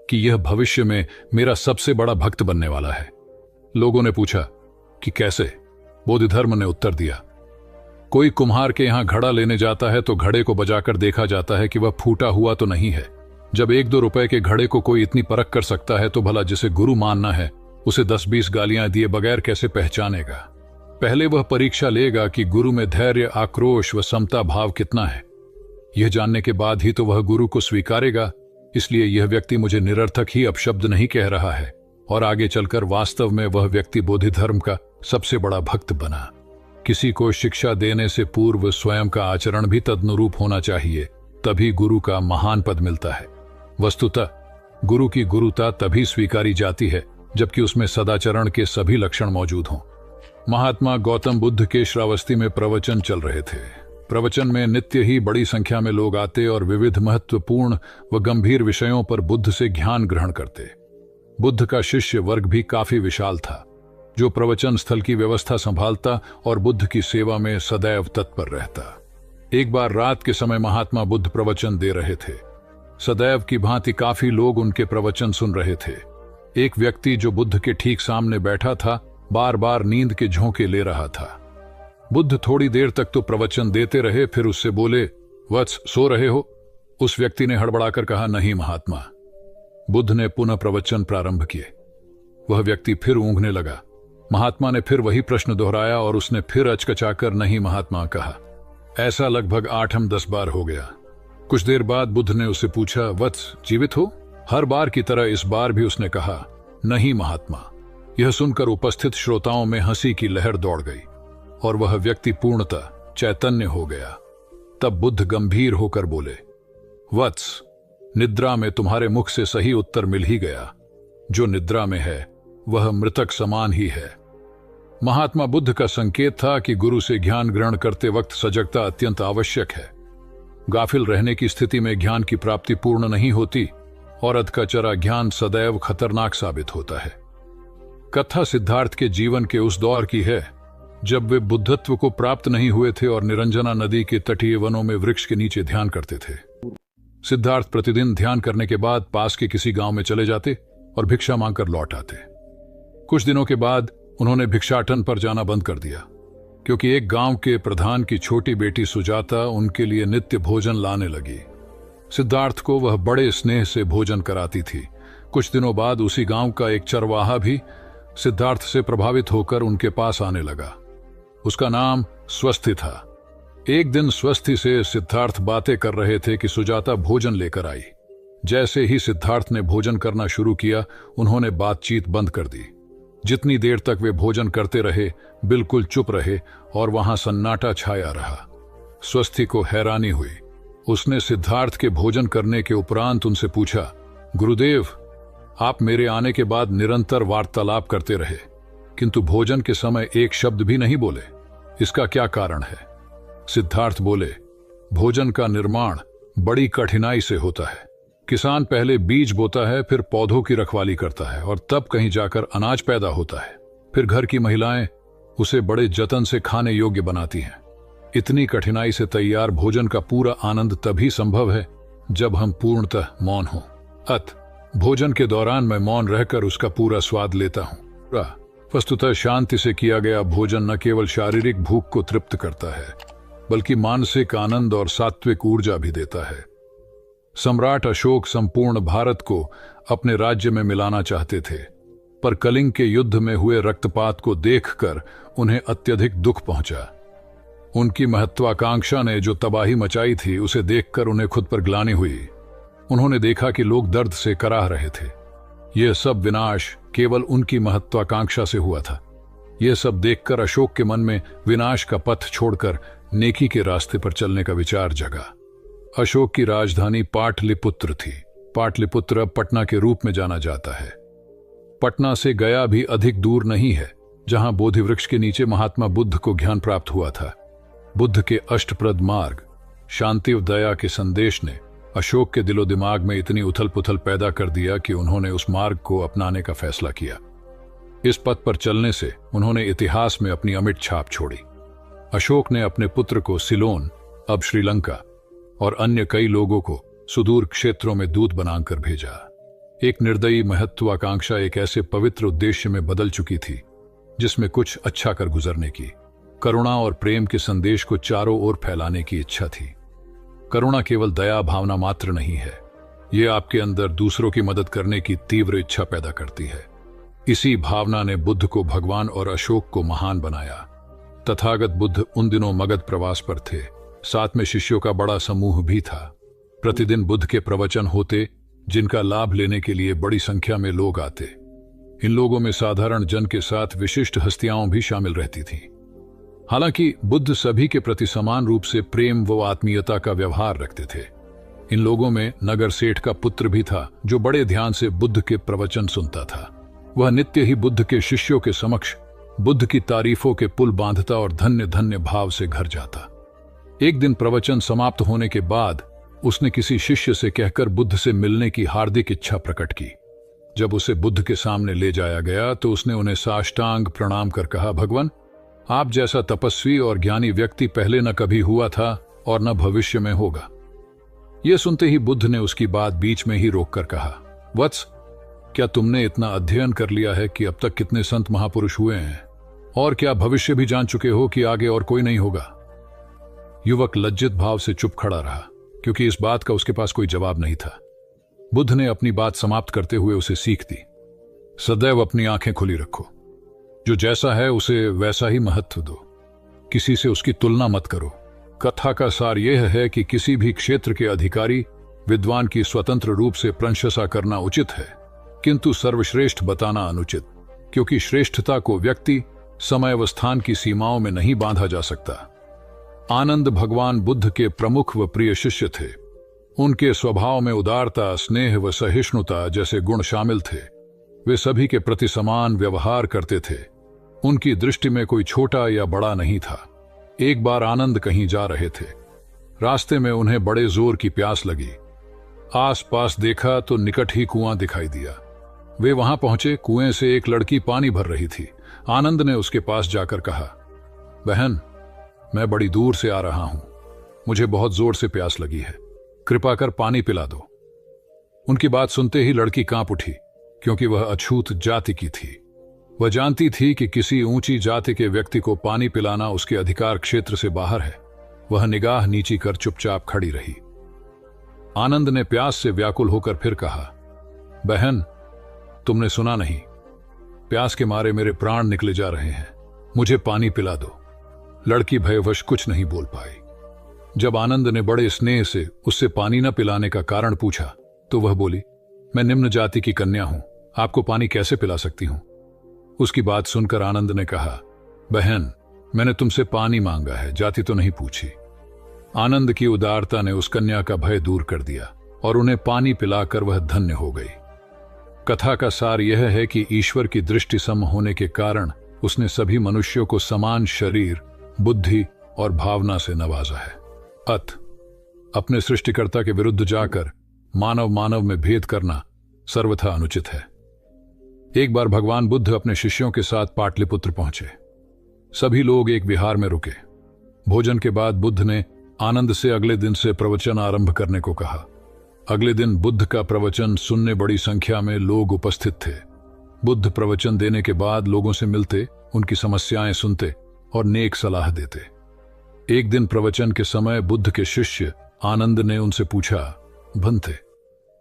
कि यह भविष्य में मेरा सबसे बड़ा भक्त बनने वाला है। लोगों ने पूछा कि कैसे? बोधि धर्म ने उत्तर दिया, कोई कुम्हार के यहां घड़ा लेने जाता है तो घड़े को बजाकर देखा जाता है कि वह फूटा हुआ तो नहीं है। जब 1-2 रुपए के घड़े को कोई इतनी परख कर सकता है तो भला जिसे गुरु मानना है उसे 10-20 गालियां दिए बगैर कैसे पहचानेगा? पहले वह परीक्षा लेगा कि गुरु में धैर्य, आक्रोश व समता भाव कितना है। यह जानने के बाद ही तो वह गुरु को स्वीकारेगा। इसलिए यह व्यक्ति मुझे निरर्थक ही अपशब्द नहीं कह रहा है और आगे चलकर वास्तव में वह व्यक्ति बोधि धर्म का सबसे बड़ा भक्त बना। किसी को शिक्षा देने से पूर्व स्वयं का आचरण भी तदनुरूप होना चाहिए, तभी गुरु का महान पद मिलता है। वस्तुतः गुरु की गुरुता तभी स्वीकारी जाती है जबकि उसमें सदाचरण के सभी लक्षण मौजूद हों। महात्मा गौतम बुद्ध के श्रावस्ती में प्रवचन चल रहे थे। प्रवचन में नित्य ही बड़ी संख्या में लोग आते और विविध महत्वपूर्ण व गंभीर विषयों पर बुद्ध से ज्ञान ग्रहण करते। बुद्ध का शिष्य वर्ग भी काफी विशाल था, जो प्रवचन स्थल की व्यवस्था संभालता और बुद्ध की सेवा में सदैव तत्पर रहता। एक बार रात के समय महात्मा बुद्ध प्रवचन दे रहे थे। सदैव की भांति काफी लोग उनके प्रवचन सुन रहे थे। एक व्यक्ति जो बुद्ध के ठीक सामने बैठा था बार बार नींद के झोंके ले रहा था। बुद्ध थोड़ी देर तक तो प्रवचन देते रहे, फिर उससे बोले, वत्स, सो रहे हो? उस व्यक्ति ने हड़बड़ाकर कहा, नहीं महात्मा। बुद्ध ने पुनः प्रवचन प्रारंभ किए। वह व्यक्ति फिर ऊँघने लगा। महात्मा ने फिर वही प्रश्न दोहराया और उसने फिर अचकचाकर नहीं महात्मा कहा। ऐसा लगभग 8-10 बार हो गया। कुछ देर बाद बुद्ध ने उससे पूछा, वत्स, जीवित हो? हर बार की तरह इस बार भी उसने कहा, नहीं महात्मा। यह सुनकर उपस्थित श्रोताओं में हंसी की लहर दौड़ गई और वह व्यक्ति पूर्णतः चैतन्य हो गया। तब बुद्ध गंभीर होकर बोले, वत्स, निद्रा में तुम्हारे मुख से सही उत्तर मिल ही गया। जो निद्रा में है वह मृतक समान ही है। महात्मा बुद्ध का संकेत था कि गुरु से ज्ञान ग्रहण करते वक्त सजगता अत्यंत आवश्यक है। गाफिल रहने की स्थिति में ज्ञान की प्राप्ति पूर्ण नहीं होती और अधकचरा ज्ञान सदैव खतरनाक साबित होता है। कथा सिद्धार्थ के जीवन के उस दौर की है जब वे बुद्धत्व को प्राप्त नहीं हुए थे और निरंजना नदी के तटीय वनों में वृक्ष के नीचे ध्यान करते थे। सिद्धार्थ प्रतिदिन ध्यान करने के बाद पास के किसी गांव में चले जाते और भिक्षा मांगकर लौट आते। कुछ दिनों के बाद उन्होंने भिक्षाटन पर जाना बंद कर दिया, क्योंकि एक गांव के प्रधान की छोटी बेटी सुजाता उनके लिए नित्य भोजन लाने लगी। सिद्धार्थ को वह बड़े स्नेह से भोजन कराती थी। कुछ दिनों बाद उसी गांव का एक चरवाहा भी सिद्धार्थ से प्रभावित होकर उनके पास आने लगा। उसका नाम स्वस्थि था। एक दिन स्वस्थि से सिद्धार्थ बातें कर रहे थे कि सुजाता भोजन लेकर आई। जैसे ही सिद्धार्थ ने भोजन करना शुरू किया, उन्होंने बातचीत बंद कर दी। जितनी देर तक वे भोजन करते रहे, बिल्कुल चुप रहे और वहां सन्नाटा छाया रहा। स्वस्ति को हैरानी हुई। उसने सिद्धार्थ के भोजन करने के उपरांत उनसे पूछा, गुरुदेव, आप मेरे आने के बाद निरंतर वार्तालाप करते रहे, किंतु भोजन के समय एक शब्द भी नहीं बोले। इसका क्या कारण है? सिद्धार्थ बोले, भोजन का निर्माण बड़ी कठिनाई से होता है। किसान पहले बीज बोता है, फिर पौधों की रखवाली करता है और तब कहीं जाकर अनाज पैदा होता है। फिर घर की महिलाएं उसे बड़े जतन से खाने योग्य बनाती हैं। इतनी कठिनाई से तैयार भोजन का पूरा आनंद तभी संभव है जब हम पूर्णतः मौन हों। भोजन के दौरान मैं मौन रहकर उसका पूरा स्वाद लेता हूं। वस्तुतः शांति से किया गया भोजन न केवल शारीरिक भूख को तृप्त करता है, बल्कि मानसिक आनंद और सात्विक ऊर्जा भी देता है। सम्राट अशोक संपूर्ण भारत को अपने राज्य में मिलाना चाहते थे, पर कलिंग के युद्ध में हुए रक्तपात को देखकर उन्हें अत्यधिक दुख पहुंचा। उनकी महत्वाकांक्षा ने जो तबाही मचाई थी, उसे देखकर उन्हें खुद पर ग्लानि हुई। उन्होंने देखा कि लोग दर्द से कराह रहे थे। यह सब विनाश केवल उनकी महत्वाकांक्षा से हुआ था। यह सब देखकर अशोक के मन में विनाश का पथ छोड़कर नेकी के रास्ते पर चलने का विचार जगा। अशोक की राजधानी पाटलिपुत्र थी। पाटलिपुत्र अब पटना के रूप में जाना जाता है। पटना से गया भी अधिक दूर नहीं है, जहां बोधि वृक्ष के नीचे महात्मा बुद्ध को ज्ञान प्राप्त हुआ था। बुद्ध के अष्टप्रद मार्ग, शांति और दया के संदेश ने अशोक के दिलो दिमाग में इतनी उथल पुथल पैदा कर दिया कि उन्होंने उस मार्ग को अपनाने का फैसला किया। इस पथ पर चलने से उन्होंने इतिहास में अपनी अमिट छाप छोड़ी। अशोक ने अपने पुत्र को सिलोन, अब श्रीलंका, और अन्य कई लोगों को सुदूर क्षेत्रों में दूत बनाकर भेजा। एक निर्दयी महत्वाकांक्षा एक ऐसे पवित्र उद्देश्य में बदल चुकी थी जिसमें कुछ अच्छा कर गुजरने की, करुणा और प्रेम के संदेश को चारों ओर फैलाने की इच्छा थी। करुणा केवल दया भावना मात्र नहीं है, ये आपके अंदर दूसरों की मदद करने की तीव्र इच्छा पैदा करती है। इसी भावना ने बुद्ध को भगवान और अशोक को महान बनाया। तथागत बुद्ध उन दिनों मगध प्रवास पर थे। साथ में शिष्यों का बड़ा समूह भी था। प्रतिदिन बुद्ध के प्रवचन होते, जिनका लाभ लेने के लिए बड़ी संख्या में लोग आते। इन लोगों में साधारण जन के साथ विशिष्ट हस्तियां भी शामिल रहती थीं। हालांकि बुद्ध सभी के प्रति समान रूप से प्रेम व आत्मीयता का व्यवहार रखते थे। इन लोगों में नगर सेठ का पुत्र भी था, जो बड़े ध्यान से बुद्ध के प्रवचन सुनता था। वह नित्य ही बुद्ध के शिष्यों के समक्ष बुद्ध की तारीफों के पुल बांधता और धन्य धन्य भाव से घर जाता। एक दिन प्रवचन समाप्त होने के बाद उसने किसी शिष्य से कहकर बुद्ध से मिलने की हार्दिक इच्छा प्रकट की। जब उसे बुद्ध के सामने ले जाया गया तो उसने उन्हें साष्टांग प्रणाम कर कहा, भगवान, आप जैसा तपस्वी और ज्ञानी व्यक्ति पहले न कभी हुआ था और न भविष्य में होगा। यह सुनते ही बुद्ध ने उसकी बात बीच में ही रोककर कहा, वत्स, क्या तुमने इतना अध्ययन कर लिया है कि अब तक कितने संत महापुरुष हुए हैं, और क्या भविष्य भी जान चुके हो कि आगे और कोई नहीं होगा? युवक लज्जित भाव से चुप खड़ा रहा, क्योंकि इस बात का उसके पास कोई जवाब नहीं था। बुद्ध ने अपनी बात समाप्त करते हुए उसे सीख दी, सदैव अपनी आंखें खुली रखो। जो जैसा है उसे वैसा ही महत्व दो। किसी से उसकी तुलना मत करो। कथा का सार यह है कि किसी भी क्षेत्र के अधिकारी विद्वान की स्वतंत्र रूप से प्रशंसा करना उचित है, किंतु सर्वश्रेष्ठ बताना अनुचित, क्योंकि श्रेष्ठता को व्यक्ति, समय व स्थान की सीमाओं में नहीं बांधा जा सकता। आनंद भगवान बुद्ध के प्रमुख व प्रिय शिष्य थे। उनके स्वभाव में उदारता, स्नेह व सहिष्णुता जैसे गुण शामिल थे। वे सभी के प्रति समान व्यवहार करते थे। उनकी दृष्टि में कोई छोटा या बड़ा नहीं था। एक बार आनंद कहीं जा रहे थे। रास्ते में उन्हें बड़े जोर की प्यास लगी। आसपास देखा तो निकट ही कुआं दिखाई दिया। वे वहां पहुंचे। कुएं से एक लड़की पानी भर रही थी। आनंद ने उसके पास जाकर कहा, बहन, मैं बड़ी दूर से आ रहा हूं, मुझे बहुत जोर से प्यास लगी है, कृपा कर पानी पिला दो। उनकी बात सुनते ही लड़की कांप उठी, क्योंकि वह अछूत जाति की थी। वह जानती थी कि किसी ऊंची जाति के व्यक्ति को पानी पिलाना उसके अधिकार क्षेत्र से बाहर है। वह निगाह नीची कर चुपचाप खड़ी रही। आनंद ने प्यास से व्याकुल होकर फिर कहा, बहन, तुमने सुना नहीं, प्यास के मारे मेरे प्राण निकले जा रहे हैं, मुझे पानी पिला दो। लड़की भयवश कुछ नहीं बोल पाई। जब आनंद ने बड़े स्नेह से उससे पानी न पिलाने का कारण पूछा तो वह बोली, मैं निम्न जाति की कन्या हूं, आपको पानी कैसे पिला सकती हूं? उसकी बात सुनकर आनंद ने कहा, बहन, मैंने तुमसे पानी मांगा है, जाति तो नहीं पूछी। आनंद की उदारता ने उस कन्या का भय दूर कर दिया और उन्हें पानी पिलाकर वह धन्य हो गई। कथा का सार यह है कि ईश्वर की दृष्टि सम होने के कारण उसने सभी मनुष्यों को समान शरीर, बुद्धि और भावना से नवाजा है। अपने सृष्टिकर्ता के विरुद्ध जाकर मानव मानव में भेद करना सर्वथा अनुचित है। एक बार भगवान बुद्ध अपने शिष्यों के साथ पाटलिपुत्र पहुंचे। सभी लोग एक विहार में रुके। भोजन के बाद बुद्ध ने आनंद से अगले दिन से प्रवचन आरंभ करने को कहा। अगले दिन बुद्ध का प्रवचन सुनने बड़ी संख्या में लोग उपस्थित थे। बुद्ध प्रवचन देने के बाद लोगों से मिलते, उनकी समस्याएं सुनते और नेक सलाह देते। एक दिन प्रवचन के समय बुद्ध के शिष्य आनंद ने उनसे पूछा, भंते,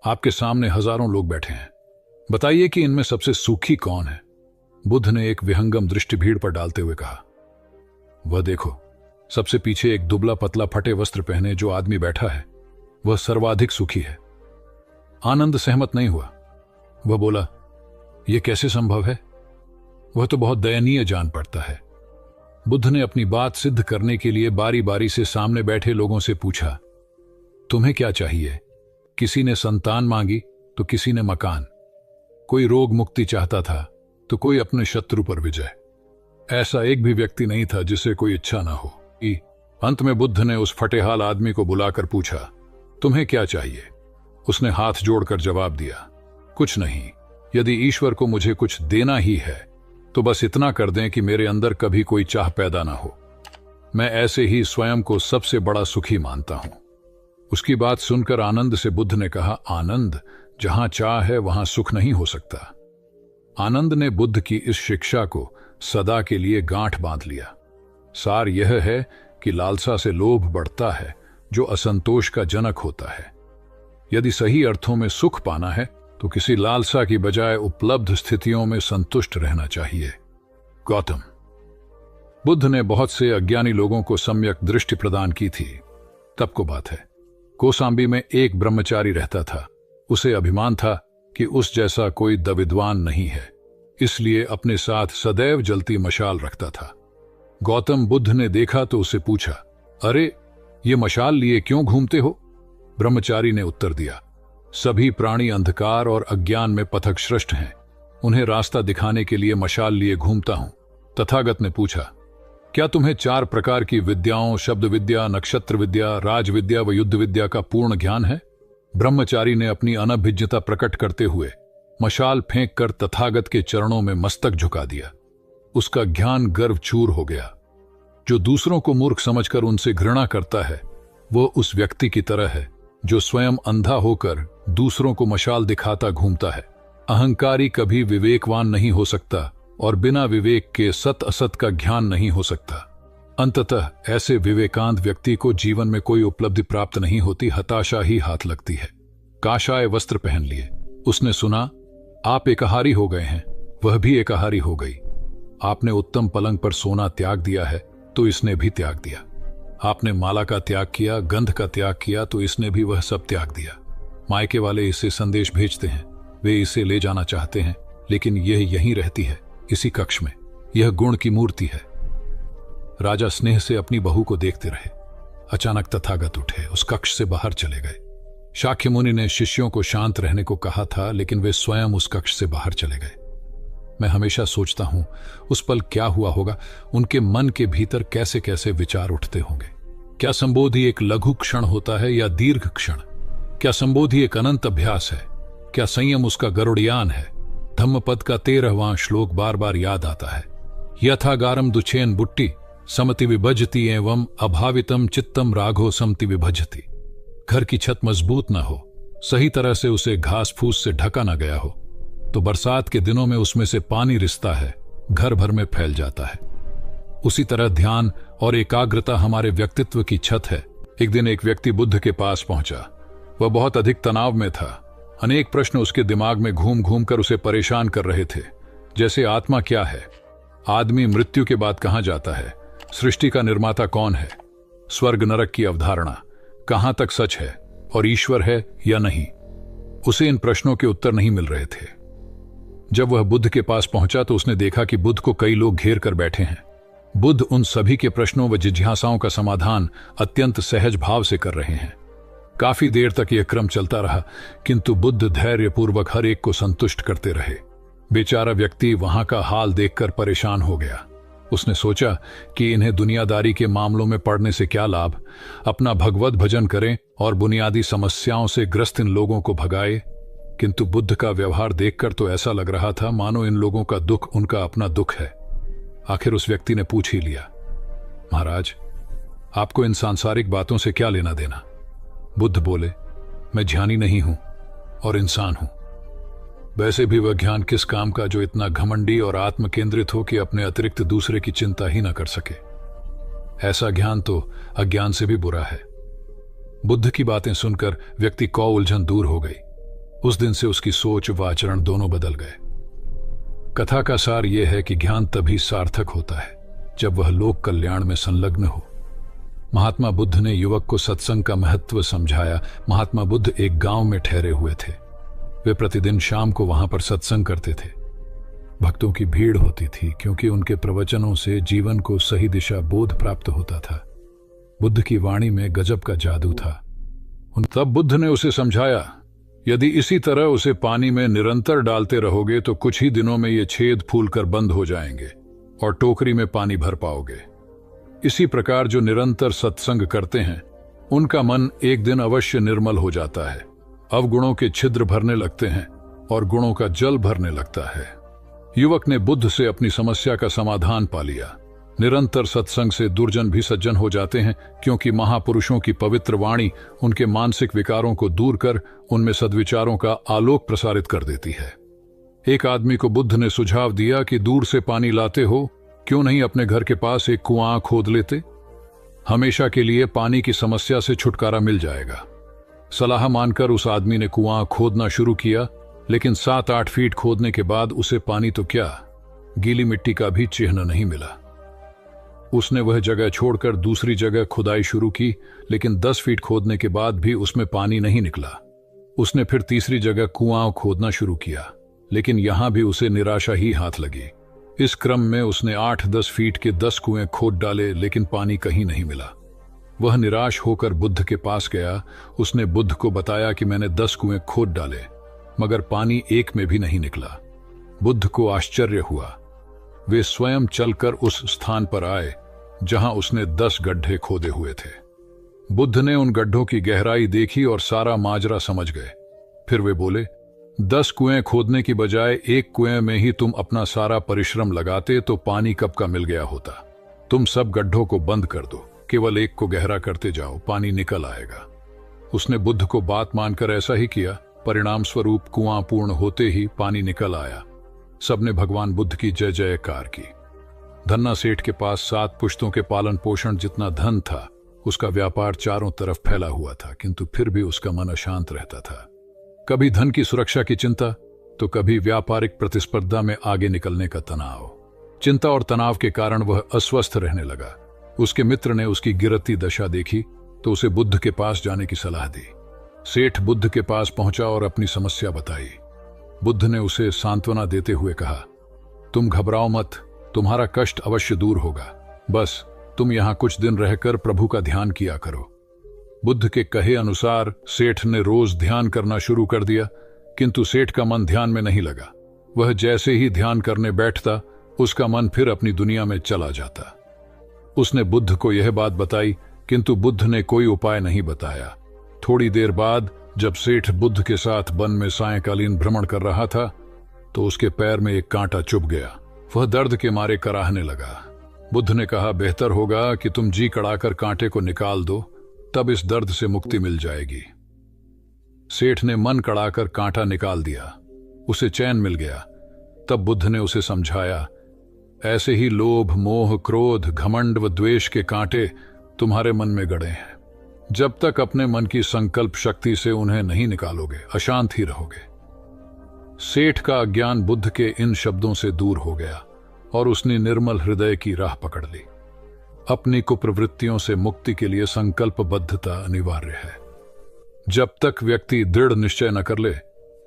आपके सामने हजारों लोग बैठे हैं, बताइए कि इनमें सबसे सुखी कौन है? बुद्ध ने एक विहंगम दृष्टि भीड़ पर डालते हुए कहा, वह देखो, सबसे पीछे एक दुबला पतला फटे वस्त्र पहने जो आदमी बैठा है, वह सर्वाधिक सुखी है। आनंद सहमत नहीं हुआ। वह बोला, यह कैसे संभव है? वह तो बहुत दयनीय जान पड़ता है। बुद्ध ने अपनी बात सिद्ध करने के लिए बारी बारी से सामने बैठे लोगों से पूछा, तुम्हें क्या चाहिए? किसी ने संतान मांगी तो किसी ने मकान, कोई रोग मुक्ति चाहता था तो कोई अपने शत्रु पर विजय। ऐसा एक भी व्यक्ति नहीं था जिसे कोई इच्छा ना हो। अंत में बुद्ध ने उस फटेहाल आदमी को बुलाकर पूछा, तुम्हें क्या चाहिए? उसने हाथ जोड़कर जवाब दिया, कुछ नहीं, यदि ईश्वर को मुझे कुछ देना ही है तो बस इतना कर दें कि मेरे अंदर कभी कोई चाह पैदा ना हो। मैं ऐसे ही स्वयं को सबसे बड़ा सुखी मानता हूं। उसकी बात सुनकर आनंद से बुद्ध ने कहा, आनंद, जहां चाह है वहां सुख नहीं हो सकता। आनंद ने बुद्ध की इस शिक्षा को सदा के लिए गांठ बांध लिया। सार यह है कि लालसा से लोभ बढ़ता है जो असंतोष का जनक होता है। यदि सही अर्थों में सुख पाना है तो किसी लालसा की बजाय उपलब्ध स्थितियों में संतुष्ट रहना चाहिए। गौतम बुद्ध ने बहुत से अज्ञानी लोगों को सम्यक दृष्टि प्रदान की थी। तब को बात है, कौसाम्बी में एक ब्रह्मचारी रहता था। उसे अभिमान था कि उस जैसा कोई दविद्वान नहीं है, इसलिए अपने साथ सदैव जलती मशाल रखता था। गौतम बुद्ध ने देखा तो उसे पूछा, अरे, ये मशाल लिए क्यों घूमते हो? ब्रह्मचारी ने उत्तर दिया, सभी प्राणी अंधकार और अज्ञान में पथश्रष्ट हैं, उन्हें रास्ता दिखाने के लिए मशाल लिए घूमता हूं। तथागत ने पूछा, क्या तुम्हें 4 प्रकार की विद्याओं, शब्द विद्या, नक्षत्र विद्या, राज विद्या व युद्ध विद्या का पूर्ण ज्ञान है? ब्रह्मचारी ने अपनी अनभिज्ञता प्रकट करते हुए मशाल फेंक कर तथागत के चरणों में मस्तक झुका दिया। उसका ज्ञान गर्व चूर हो गया। जो दूसरों को मूर्ख समझकर उनसे घृणा करता है, वो उस व्यक्ति की तरह है जो स्वयं अंधा होकर दूसरों को मशाल दिखाता घूमता है। अहंकारी कभी विवेकवान नहीं हो सकता और बिना विवेक के सत असत का ज्ञान नहीं हो सकता। अंततः ऐसे विवेकांत व्यक्ति को जीवन में कोई उपलब्धि प्राप्त नहीं होती, हताशा ही हाथ लगती है। काशाय वस्त्र पहन लिए। उसने सुना, आप एकाहारी हो गए हैं, वह भी एकाहारी हो गई। आपने उत्तम पलंग पर सोना त्याग दिया है तो इसने भी त्याग दिया। आपने माला का त्याग किया, गंध का त्याग किया तो इसने भी वह सब त्याग दिया। मायके वाले इसे संदेश भेजते हैं, वे इसे ले जाना चाहते हैं, लेकिन यह यहीं रहती है, इसी कक्ष में। यह गुण की मूर्ति है। राजा स्नेह से अपनी बहू को देखते रहे। अचानक तथागत उठे, उस कक्ष से बाहर चले गए। शाक्य मुनि ने शिष्यों को शांत रहने को कहा था, लेकिन वे स्वयं उस कक्ष से बाहर चले गए। मैं हमेशा सोचता हूं उस पल क्या हुआ होगा, उनके मन के भीतर कैसे कैसे विचार उठते होंगे। क्या संबोधि एक लघु क्षण होता है या दीर्घ क्षण? क्या संबोधि एक अनंत अभ्यास है? क्या संयम उसका गरुड़यान है? धम्मपद का 13वां श्लोक बार बार याद आता है, यथागारम दुछेन बुट्टी समति विभजति एवं अभावितम चित्तम राघो समति विभजति। घर की छत मजबूत ना हो, सही तरह से उसे घास फूस से ढका ना गया हो, तो बरसात के दिनों में उसमें से पानी रिसता है, घर भर में फैल जाता है। उसी तरह ध्यान और एकाग्रता हमारे व्यक्तित्व की छत है। एक दिन एक व्यक्ति बुद्ध के पास पहुंचा। वह बहुत अधिक तनाव में था। अनेक प्रश्न उसके दिमाग में घूम घूम कर उसे परेशान कर रहे थे, जैसे आत्मा क्या है, आदमी मृत्यु के बाद कहां जाता है, सृष्टि का निर्माता कौन है, स्वर्ग नरक की अवधारणा कहां तक सच है और ईश्वर है या नहीं। उसे इन प्रश्नों के उत्तर नहीं मिल रहे थे। जब वह बुद्ध के पास पहुंचा तो उसने देखा कि बुद्ध को कई लोग घेर कर बैठे हैं। बुद्ध उन सभी के प्रश्नों व जिज्ञासाओं का समाधान अत्यंत सहज भाव से कर रहे हैं। काफी देर तक यह क्रम चलता रहा, किंतु बुद्ध धैर्यपूर्वक हर एक को संतुष्ट करते रहे। बेचारा व्यक्ति वहां का हाल देखकर परेशान हो गया। उसने सोचा कि इन्हें दुनियादारी के मामलों में पड़ने से क्या लाभ, अपना भगवत भजन करें और बुनियादी समस्याओं से ग्रस्त इन लोगों को भगाए। किंतु बुद्ध का व्यवहार देखकर तो ऐसा लग रहा था मानो इन लोगों का दुख उनका अपना दुख है। आखिर उस व्यक्ति ने पूछ ही लिया, महाराज, आपको इन सांसारिक बातों से क्या लेना देना? बुद्ध बोले, मैं ज्ञानी नहीं हूं और इंसान हूं। वैसे भी वह ज्ञान किस काम का जो इतना घमंडी और आत्म केंद्रित हो कि अपने अतिरिक्त दूसरे की चिंता ही ना कर सके। ऐसा ज्ञान तो अज्ञान से भी बुरा है। बुद्ध की बातें सुनकर व्यक्ति को उलझन दूर हो गई। उस दिन से उसकी सोच व आचरण दोनों बदल गए। कथा का सार यह है कि ज्ञान तभी सार्थक होता है जब वह लोक कल्याण में संलग्न हो। महात्मा बुद्ध ने युवक को सत्संग का महत्व समझाया। महात्मा बुद्ध एक गांव में ठहरे हुए थे। वे प्रतिदिन शाम को वहां पर सत्संग करते थे। भक्तों की भीड़ होती थी क्योंकि उनके प्रवचनों से जीवन को सही दिशा बोध प्राप्त होता था। बुद्ध की वाणी में गजब का जादू था। तब बुद्ध ने उसे समझाया, यदि इसी तरह उसे पानी में निरंतर डालते रहोगे तो कुछ ही दिनों में ये छेद फूलकर बंद हो जाएंगे और टोकरी में पानी भर पाओगे। इसी प्रकार जो निरंतर सत्संग करते हैं उनका मन एक दिन अवश्य निर्मल हो जाता है। अवगुणों के छिद्र भरने लगते हैं और गुणों का जल भरने लगता है। युवक ने बुद्ध से अपनी समस्या का समाधान पा लिया। निरंतर सत्संग से दुर्जन भी सज्जन हो जाते हैं, क्योंकि महापुरुषों की पवित्र वाणी उनके मानसिक विकारों को दूर कर उनमें सद्विचारों का आलोक प्रसारित कर देती है। एक आदमी को बुद्ध ने सुझाव दिया कि दूर से पानी लाते हो, क्यों नहीं अपने घर के पास एक कुआं खोद लेते? हमेशा के लिए पानी की समस्या से छुटकारा मिल जाएगा। सलाह मानकर उस आदमी ने कुआं खोदना शुरू किया, लेकिन 7-8 फीट खोदने के बाद उसे पानी तो क्या, गीली मिट्टी का भी चिन्ह नहीं मिला। उसने वह जगह छोड़कर दूसरी जगह खुदाई शुरू की, लेकिन 10 फीट खोदने के बाद भी उसमें पानी नहीं निकला। उसने फिर तीसरी जगह कुआं खोदना शुरू किया, लेकिन यहां भी उसे निराशा ही हाथ लगी। इस क्रम में उसने 8-10 फीट के 10 कुएं खोद डाले, लेकिन पानी कहीं नहीं मिला। वह निराश होकर बुद्ध के पास गया। उसने बुद्ध को बताया कि मैंने 10 कुएं खोद डाले, मगर पानी एक में भी नहीं निकला। बुद्ध को आश्चर्य हुआ। वे स्वयं चलकर उस स्थान पर आए जहां उसने 10 गड्ढे खोदे हुए थे। बुद्ध ने उन गड्ढों की गहराई देखी और सारा माजरा समझ गए। फिर वे बोले, 10 कुएं खोदने की बजाय एक कुएं में ही तुम अपना सारा परिश्रम लगाते तो पानी कब का मिल गया होता। तुम सब गड्ढों को बंद कर दो, केवल एक को गहरा करते जाओ, पानी निकल आएगा। उसने बुद्ध को बात मानकर ऐसा ही किया। परिणाम स्वरूप कुआं पूर्ण होते ही पानी निकल आया। सबने भगवान बुद्ध की जय जयकार की। धन्ना सेठ के पास 7 पुश्तों के पालन पोषण जितना धन था। उसका व्यापार चारों तरफ फैला हुआ था, किंतु फिर भी उसका मन अशांत रहता था। कभी धन की सुरक्षा की चिंता, तो कभी व्यापारिक प्रतिस्पर्धा में आगे निकलने का तनाव। चिंता और तनाव के कारण वह अस्वस्थ रहने लगा। उसके मित्र ने उसकी गिरती दशा देखी तो उसे बुद्ध के पास जाने की सलाह दी। सेठ बुद्ध के पास पहुंचा और अपनी समस्या बताई। बुद्ध ने उसे सांत्वना देते हुए कहा, तुम घबराओ मत, तुम्हारा कष्ट अवश्य दूर होगा। बस तुम यहां कुछ दिन रहकर प्रभु का ध्यान किया करो। बुद्ध के कहे अनुसार सेठ ने रोज ध्यान करना शुरू कर दिया, किंतु सेठ का मन ध्यान में नहीं लगा। वह जैसे ही ध्यान करने बैठता, उसका मन फिर अपनी दुनिया में चला जाता। उसने बुद्ध को यह बात बताई, किंतु बुद्ध ने कोई उपाय नहीं बताया। थोड़ी देर बाद जब सेठ बुद्ध के साथ वन में सायंकालीन भ्रमण कर रहा था, तो उसके पैर में एक कांटा चुभ गया। वह दर्द के मारे कराहने लगा। बुद्ध ने कहा, बेहतर होगा कि तुम जी कड़ाकर कांटे को निकाल दो, तब इस दर्द से मुक्ति मिल जाएगी। सेठ ने मन कड़ाकर कांटा निकाल दिया। उसे चैन मिल गया। तब बुद्ध ने उसे समझाया, ऐसे ही लोभ, मोह, क्रोध, घमंड व द्वेष के कांटे तुम्हारे मन में गड़े हैं। जब तक अपने मन की संकल्प शक्ति से उन्हें नहीं निकालोगे, अशांत ही रहोगे। सेठ का अज्ञान बुद्ध के इन शब्दों से दूर हो गया और उसने निर्मल हृदय की राह पकड़ ली। अपनी कुप्रवृत्तियों से मुक्ति के लिए संकल्पबद्धता अनिवार्य है। जब तक व्यक्ति दृढ़ निश्चय न कर ले,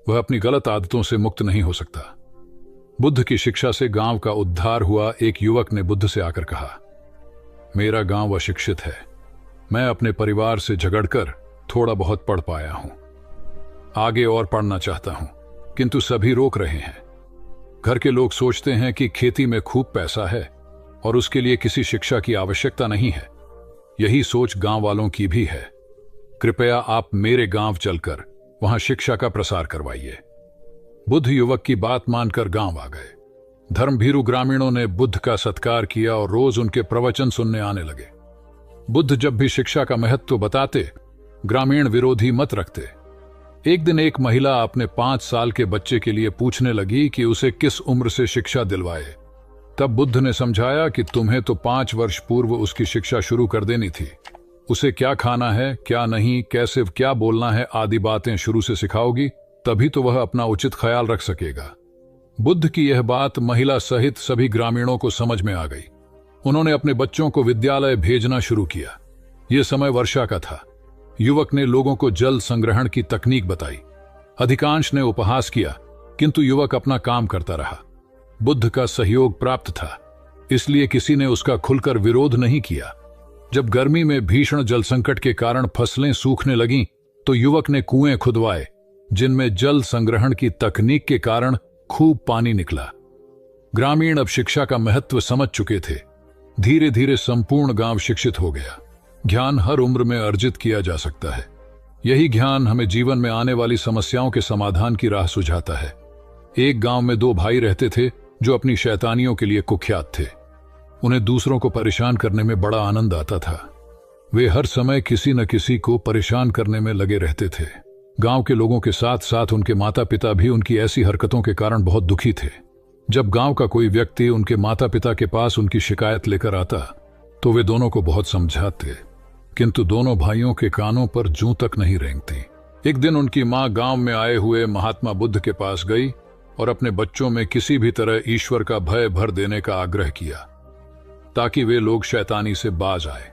वह अपनी गलत आदतों से मुक्त नहीं हो सकता। बुद्ध की शिक्षा से गांव का उद्धार हुआ। एक युवक ने बुद्ध से आकर कहा, मेरा गांव अशिक्षित है। मैं अपने परिवार से झगड़कर थोड़ा बहुत पढ़ पाया हूं। आगे और पढ़ना चाहता हूं, किंतु सभी रोक रहे हैं। घर के लोग सोचते हैं कि खेती में खूब पैसा है और उसके लिए किसी शिक्षा की आवश्यकता नहीं है। यही सोच गांव वालों की भी है। कृपया आप मेरे गांव चलकर वहां शिक्षा का प्रसार करवाइए। बुद्ध युवक की बात मानकर गांव आ गए। धर्मभीरू ग्रामीणों ने बुद्ध का सत्कार किया और रोज उनके प्रवचन सुनने आने लगे। बुद्ध जब भी शिक्षा का महत्व बताते, ग्रामीण विरोधी मत रखते। एक दिन एक महिला अपने 5 साल के बच्चे के लिए पूछने लगी कि उसे किस उम्र से शिक्षा दिलवाए। तब बुद्ध ने समझाया कि तुम्हें तो 5 वर्ष पूर्व उसकी शिक्षा शुरू कर देनी थी। उसे क्या खाना है, क्या नहीं, कैसे क्या बोलना है आदि बातें शुरू से सिखाओगी, तभी तो वह अपना उचित ख्याल रख सकेगा। बुद्ध की यह बात महिला सहित सभी ग्रामीणों को समझ में आ गई। उन्होंने अपने बच्चों को विद्यालय भेजना शुरू किया। यह समय वर्षा का था। युवक ने लोगों को जल संग्रहण की तकनीक बताई। अधिकांश ने उपहास किया, किंतु युवक अपना काम करता रहा। बुद्ध का सहयोग प्राप्त था, इसलिए किसी ने उसका खुलकर विरोध नहीं किया। जब गर्मी में भीषण जल संकट के कारण फसलें सूखने लगीं, तो युवक ने कुएं खुदवाए, जिनमें जल संग्रहण की तकनीक के कारण खूब पानी निकला। ग्रामीण अब शिक्षा का महत्व समझ चुके थे। धीरे धीरे संपूर्ण गांव शिक्षित हो गया। ज्ञान हर उम्र में अर्जित किया जा सकता है। यही ज्ञान हमें जीवन में आने वाली समस्याओं के समाधान की राह सुझाता है। एक गांव में 2 भाई रहते थे जो अपनी शैतानियों के लिए कुख्यात थे। उन्हें दूसरों को परेशान करने में बड़ा आनंद आता था। वे हर समय किसी न किसी को परेशान करने में लगे रहते थे। गांव के लोगों के साथ साथ उनके माता पिता भी उनकी ऐसी हरकतों के कारण बहुत दुखी थे। जब गांव का कोई व्यक्ति उनके माता पिता के पास उनकी शिकायत लेकर आता, तो वे दोनों को बहुत समझाते, किंतु दोनों भाइयों के कानों पर जूं तक नहीं रेंगती। एक दिन उनकी मां गांव में आए हुए महात्मा बुद्ध के पास गई और अपने बच्चों में किसी भी तरह ईश्वर का भय भर देने का आग्रह किया, ताकि वे लोग शैतानी से बाज आए।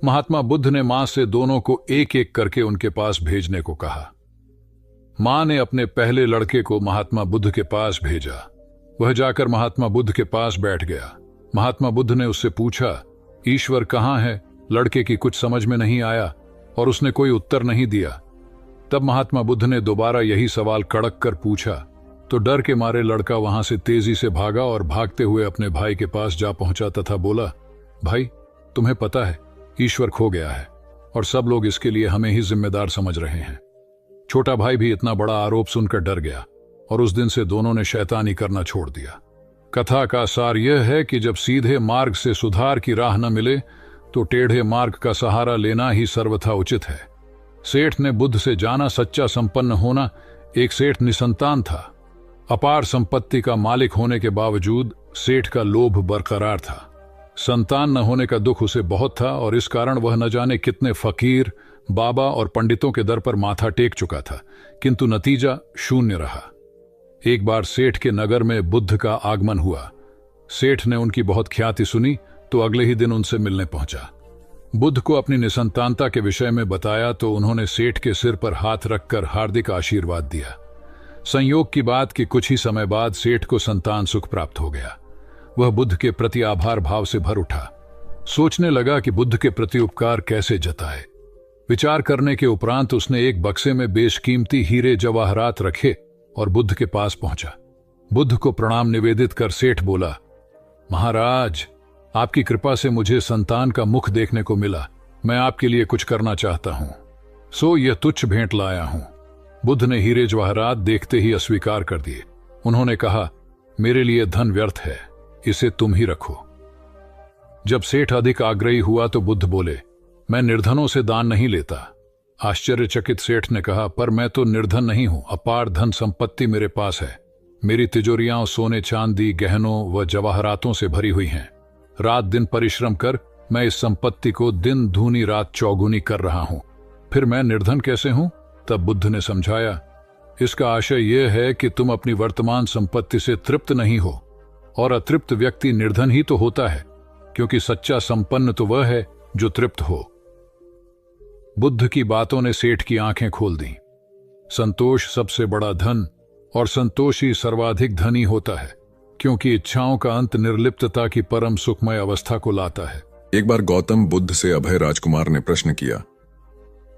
महात्मा बुद्ध ने मां से दोनों को एक एक करके उनके पास भेजने को कहा। मां ने अपने पहले लड़के को महात्मा बुद्ध के पास भेजा। वह जाकर महात्मा बुद्ध के पास बैठ गया। महात्मा बुद्ध ने उससे पूछा, ईश्वर कहाँ है? लड़के की कुछ समझ में नहीं आया और उसने कोई उत्तर नहीं दिया। तब महात्मा बुद्ध ने दोबारा यही सवाल कड़क कर पूछा, तो डर के मारे लड़का वहां से तेजी से भागा और भागते हुए अपने भाई के पास जा पहुंचा तथा बोला, भाई, तुम्हें पता है ईश्वर खो गया है और सब लोग इसके लिए हमें ही जिम्मेदार समझ रहे हैं। छोटा भाई भी इतना बड़ा आरोप सुनकर डर गया और उस दिन से दोनों ने शैतानी करना छोड़ दिया। कथा का सार यह है कि जब सीधे मार्ग से सुधार की राह न मिले तो टेढ़े मार्ग का सहारा लेना ही सर्वथा उचित है। सेठ ने बुद्ध से जाना सच्चा संपन्न होना। एक सेठ निसंतान था। अपार संपत्ति का मालिक होने के बावजूद सेठ का लोभ बरकरार था। संतान न होने का दुख उसे बहुत था और इस कारण वह न जाने कितने फकीर, बाबा और पंडितों के दर पर माथा टेक चुका था, किंतु नतीजा शून्य रहा। एक बार सेठ के नगर में बुद्ध का आगमन हुआ। सेठ ने उनकी बहुत ख्याति सुनी तो अगले ही दिन उनसे मिलने पहुंचा। बुद्ध को अपनी निसंतानता के विषय में बताया तो उन्होंने सेठ के सिर पर हाथ रखकर हार्दिक आशीर्वाद दिया। संयोग की बात कि कुछ ही समय बाद सेठ को संतान सुख प्राप्त हो गया। वह बुद्ध के प्रति आभार भाव से भर उठा। सोचने लगा कि बुद्ध के प्रति उपकार कैसे जताए। विचार करने के उपरांत उसने एक बक्से में बेशकीमती हीरे जवाहरात रखे और बुद्ध के पास पहुंचा। बुद्ध को प्रणाम निवेदित कर सेठ बोला, महाराज, आपकी कृपा से मुझे संतान का मुख देखने को मिला। मैं आपके लिए कुछ करना चाहता हूं, सो यह तुच्छ भेंट लाया हूं। बुद्ध ने हीरे जवाहरात देखते ही अस्वीकार कर दिए। उन्होंने कहा, मेरे लिए धन व्यर्थ है, इसे तुम ही रखो। जब सेठ अधिक आग्रही हुआ तो बुद्ध बोले, मैं निर्धनों से दान नहीं लेता। आश्चर्यचकित सेठ ने कहा, पर मैं तो निर्धन नहीं हूं, अपार धन संपत्ति मेरे पास है। मेरी तिजोरियां सोने चांदी गहनों व जवाहरातों से भरी हुई हैं। रात दिन परिश्रम कर मैं इस संपत्ति को दिन दूनी रात चौगुनी कर रहा हूं, फिर मैं निर्धन कैसे हूं? तब बुद्ध ने समझाया, इसका आशय यह है कि तुम अपनी वर्तमान संपत्ति से तृप्त नहीं हो, और अतृप्त व्यक्ति निर्धन ही तो होता है, क्योंकि सच्चा संपन्न तो वह है जो तृप्त हो। बुद्ध की बातों ने सेठ की आंखें खोल दी। संतोष सबसे बड़ा धन और संतोषी सर्वाधिक धनी होता है, क्योंकि इच्छाओं का अंत निर्लिप्तता की परम सुखमय अवस्था को लाता है। एक बार गौतम बुद्ध से अभय राजकुमार ने प्रश्न किया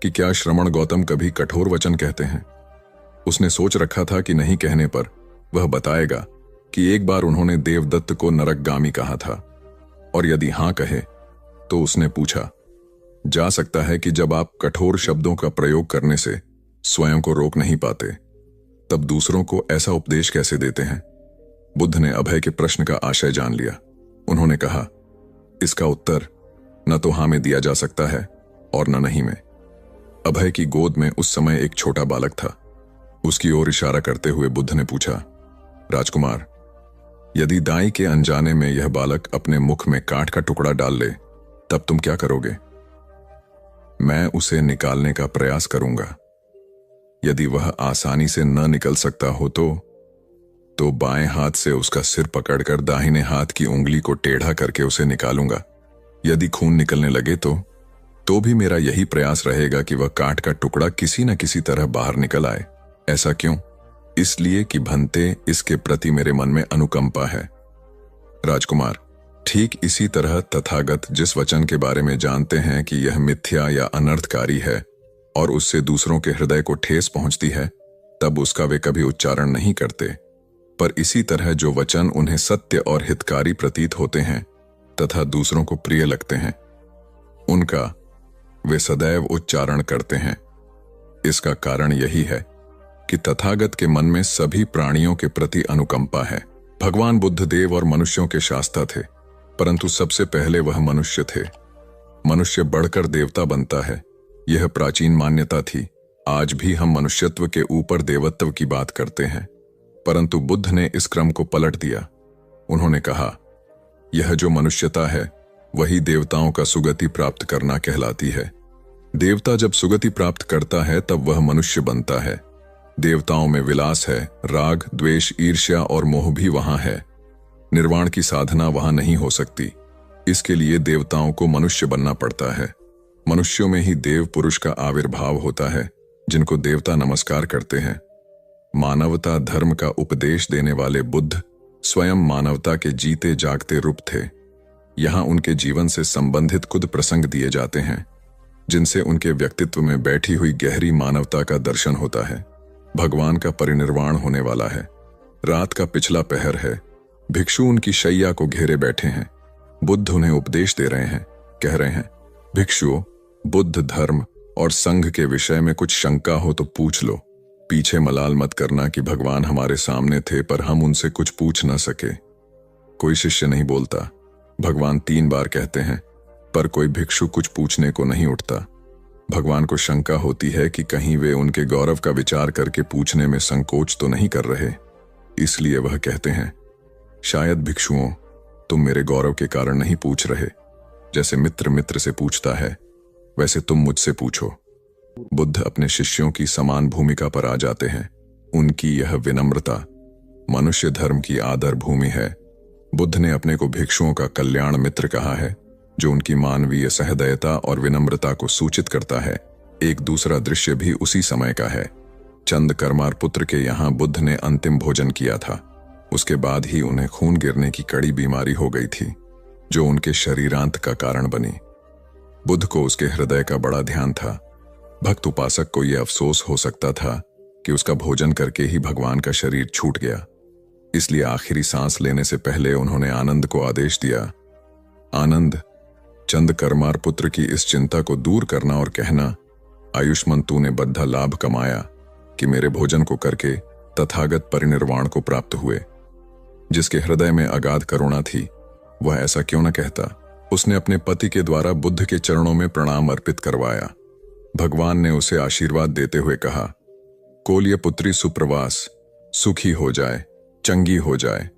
कि क्या श्रमण गौतम कभी कठोर वचन कहते हैं। उसने सोच रखा था कि नहीं कहने पर वह बताएगा कि एक बार उन्होंने देवदत्त को नरकगामी कहा था, और यदि हां कहे तो उसने पूछा, जा सकता है कि जब आप कठोर शब्दों का प्रयोग करने से स्वयं को रोक नहीं पाते, तब दूसरों को ऐसा उपदेश कैसे देते हैं। बुद्ध ने अभय के प्रश्न का आशय जान लिया। उन्होंने कहा, इसका उत्तर न तो हां में दिया जा सकता है और न नहीं में। अभय की गोद में उस समय एक छोटा बालक था। उसकी ओर इशारा करते हुए बुद्ध ने पूछा, राजकुमार, यदि दाई के अनजाने में यह बालक अपने मुख में काठ का टुकड़ा डाल ले, तब तुम क्या करोगे। मैं उसे निकालने का प्रयास करूंगा। यदि वह आसानी से न निकल सकता हो तो बाएं हाथ से उसका सिर पकड़कर दाहिने हाथ की उंगली को टेढ़ा करके उसे निकालूंगा। यदि खून निकलने लगे तो भी मेरा यही प्रयास रहेगा कि वह काठ का टुकड़ा किसी न किसी तरह बाहर निकल आए। ऐसा क्यों? इसलिए कि भंते इसके प्रति मेरे मन में अनुकंपा है। राजकुमार, ठीक इसी तरह तथागत जिस वचन के बारे में जानते हैं कि यह मिथ्या या अनर्थकारी है और उससे दूसरों के हृदय को ठेस पहुंचती है, तब उसका वे कभी उच्चारण नहीं करते। पर इसी तरह जो वचन उन्हें सत्य और हितकारी प्रतीत होते हैं तथा दूसरों को प्रिय लगते हैं, उनका वे सदैव उच्चारण करते हैं। इसका कारण यही है कि तथागत के मन में सभी प्राणियों के प्रति अनुकंपा है। भगवान बुद्ध देव और मनुष्यों के शास्ता थे, परंतु सबसे पहले वह मनुष्य थे। मनुष्य बढ़कर देवता बनता है, यह प्राचीन मान्यता थी। आज भी हम मनुष्यत्व के ऊपर देवत्व की बात करते हैं, परंतु बुद्ध ने इस क्रम को पलट दिया। उन्होंने कहा, यह जो मनुष्यता है वही देवताओं का सुगति प्राप्त करना कहलाती है। देवता जब सुगति प्राप्त करता है तब वह मनुष्य बनता है। देवताओं में विलास है, राग, द्वेष, ईर्ष्या और मोह भी वहां है। निर्वाण की साधना वहां नहीं हो सकती। इसके लिए देवताओं को मनुष्य बनना पड़ता है। मनुष्यों में ही देव पुरुष का आविर्भाव होता है, जिनको देवता नमस्कार करते हैं। मानवता धर्म का उपदेश देने वाले बुद्ध स्वयं मानवता के जीते जागते रूप थे। यहां उनके जीवन से संबंधित कुछ प्रसंग दिए जाते हैं, जिनसे उनके व्यक्तित्व में बैठी हुई गहरी मानवता का दर्शन होता है। भगवान का परिनिर्वाण होने वाला है। रात का पिछला पहर है। भिक्षु उनकी शैया को घेरे बैठे हैं। बुद्ध उन्हें उपदेश दे रहे हैं। कह रहे हैं, भिक्षुओं, बुद्ध धर्म और संघ के विषय में कुछ शंका हो तो पूछ लो। पीछे मलाल मत करना कि भगवान हमारे सामने थे पर हम उनसे कुछ पूछ न सके। कोई शिष्य नहीं बोलता। भगवान 3 बार कहते हैं, पर कोई भिक्षु कुछ पूछने को नहीं उठता। भगवान को शंका होती है कि कहीं वे उनके गौरव का विचार करके पूछने में संकोच तो नहीं कर रहे। इसलिए वह कहते हैं, शायद भिक्षुओं, तुम मेरे गौरव के कारण नहीं पूछ रहे। जैसे मित्र मित्र से पूछता है, वैसे तुम मुझसे पूछो। बुद्ध अपने शिष्यों की समान भूमिका पर आ जाते हैं। उनकी यह विनम्रता मनुष्य धर्म की आदर भूमि है। बुद्ध ने अपने को भिक्षुओं का कल्याण मित्र कहा है, जो उनकी मानवीय सहृदयता और विनम्रता को सूचित करता है। एक दूसरा दृश्य भी उसी समय का है। चंद कर्मार पुत्र के यहाँ बुद्ध ने अंतिम भोजन किया था। उसके बाद ही उन्हें खून गिरने की कड़ी बीमारी हो गई थी, जो उनके शरीरांत का कारण बनी। बुद्ध को उसके हृदय का बड़ा ध्यान था। भक्त उपासक को यह अफसोस हो सकता था कि उसका भोजन करके ही भगवान का शरीर छूट गया। इसलिए आखिरी सांस लेने से पहले उन्होंने आनंद को आदेश दिया, आनंद, चंद कर्मार पुत्र की इस चिंता को दूर करना और कहना, आयुष्मान तूने बद्धा लाभ कमाया कि मेरे भोजन को करके तथागत परिनिर्वाण को प्राप्त हुए। जिसके हृदय में अगाध करुणा थी, वह ऐसा क्यों न कहता। उसने अपने पति के द्वारा बुद्ध के चरणों में प्रणाम अर्पित करवाया। भगवान ने उसे आशीर्वाद देते हुए कहा, कोल्य पुत्री सुप्रवास, सुखी हो जाए, चंगी हो जाए।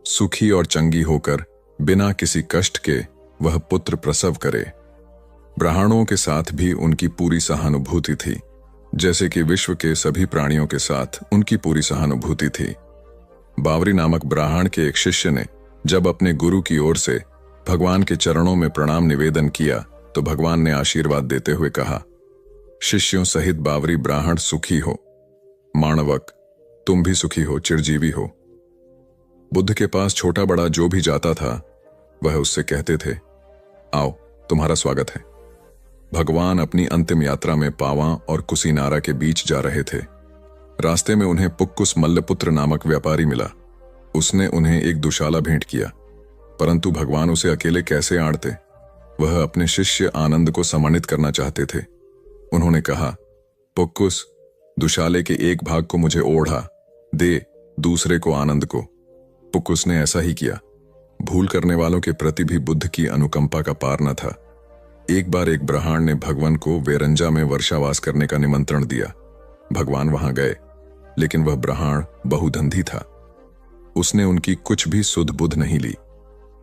सुखी और चंगी होकर बिना किसी कष्ट के वह पुत्र प्रसव करे। ब्राह्मणों के साथ भी उनकी पूरी सहानुभूति थी, जैसे कि विश्व के सभी प्राणियों के साथ उनकी पूरी सहानुभूति थी। बावरी नामक ब्राह्मण के एक शिष्य ने जब अपने गुरु की ओर से भगवान के चरणों में प्रणाम निवेदन किया तो भगवान ने आशीर्वाद देते हुए कहा, शिष्यों सहित बावरी ब्राह्मण सुखी हो। माणवक, तुम भी सुखी हो, चिरजीवी हो। बुद्ध के पास छोटा बड़ा जो भी जाता था वह उससे कहते थे, आओ तुम्हारा स्वागत है। भगवान अपनी अंतिम यात्रा में पावा और कुसीनारा के बीच जा रहे थे। रास्ते में उन्हें पुक्कुस मल्लपुत्र नामक व्यापारी मिला। उसने उन्हें एक दुशाला भेंट किया, परंतु भगवान उसे अकेले कैसे आड़ते। वह अपने शिष्य आनंद को सम्मानित करना चाहते थे। उन्होंने कहा, पुक्कुस, दुशाले के एक भाग को मुझे ओढ़ा दे, दूसरे को आनंद को। पुक्कुस ने ऐसा ही किया। भूल करने वालों के प्रति भी बुद्ध की अनुकंपा का पार न था। एक बार एक ब्राह्मण ने भगवान को वेरंजा में वर्षावास करने का निमंत्रण दिया। भगवान वहां गए, लेकिन वह ब्राह्मण बहुधंधी था। उसने उनकी कुछ भी सुध बुध नहीं ली।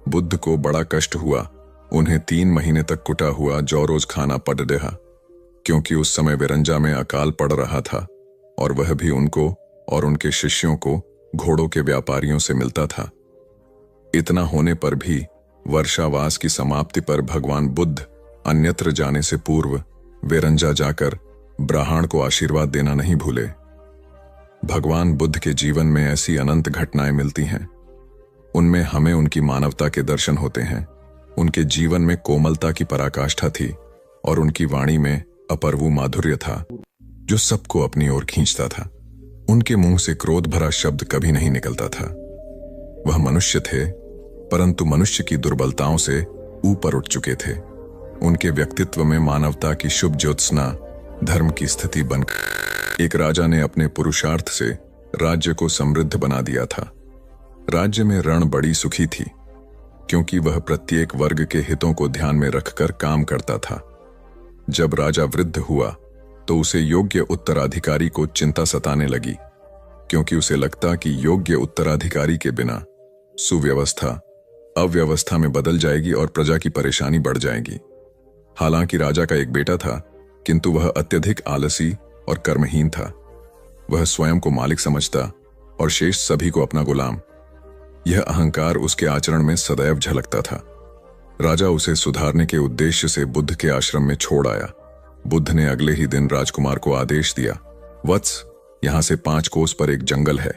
बुद्ध को बड़ा कष्ट हुआ। उन्हें 3 महीने तक कुटा हुआ जौ रोज खाना पड़ रहा, क्योंकि उस समय वेरंजा में अकाल पड़ रहा था और वह भी उनको और उनके शिष्यों को घोड़ों के व्यापारियों से मिलता था। इतना होने पर भी वर्षावास की समाप्ति पर भगवान बुद्ध अन्यत्र जाने से पूर्व वेरंजा जाकर ब्राह्मण को आशीर्वाद देना नहीं भूले। भगवान बुद्ध के जीवन में ऐसी अनंत घटनाएं मिलती हैं। उनमें हमें उनकी मानवता के दर्शन होते हैं। उनके जीवन में कोमलता की पराकाष्ठा थी और उनकी वाणी में अपर्वु माधुर्य था जो सबको अपनी ओर खींचता था। उनके मुंह से क्रोध भरा शब्द कभी नहीं निकलता था। वह मनुष्य थे, परंतु मनुष्य की दुर्बलताओं से ऊपर उठ चुके थे। उनके व्यक्तित्व में मानवता की शुभ ज्योत्सना धर्म की स्थिति बनकर एक राजा ने अपने पुरुषार्थ से राज्य को समृद्ध बना दिया था। राज्य में रण बड़ी सुखी थी, क्योंकि वह प्रत्येक वर्ग के हितों को ध्यान में रखकर काम करता था। जब राजा वृद्ध हुआ तो उसे योग्य उत्तराधिकारी को चिंता सताने लगी, क्योंकि उसे लगता कि योग्य उत्तराधिकारी के बिना सुव्यवस्था अव्यवस्था में बदल जाएगी और प्रजा की परेशानी बढ़ जाएगी। हालांकि राजा का एक बेटा था, किंतु वह अत्यधिक आलसी और कर्महीन था। वह स्वयं को मालिक समझता और शेष सभी को अपना गुलाम। यह अहंकार उसके आचरण में सदैव झलकता था। राजा उसे सुधारने के उद्देश्य से बुद्ध के आश्रम में छोड़ आया। बुद्ध ने अगले ही दिन राजकुमार को आदेश दिया, वत्स, यहां से 5 कोस पर एक जंगल है।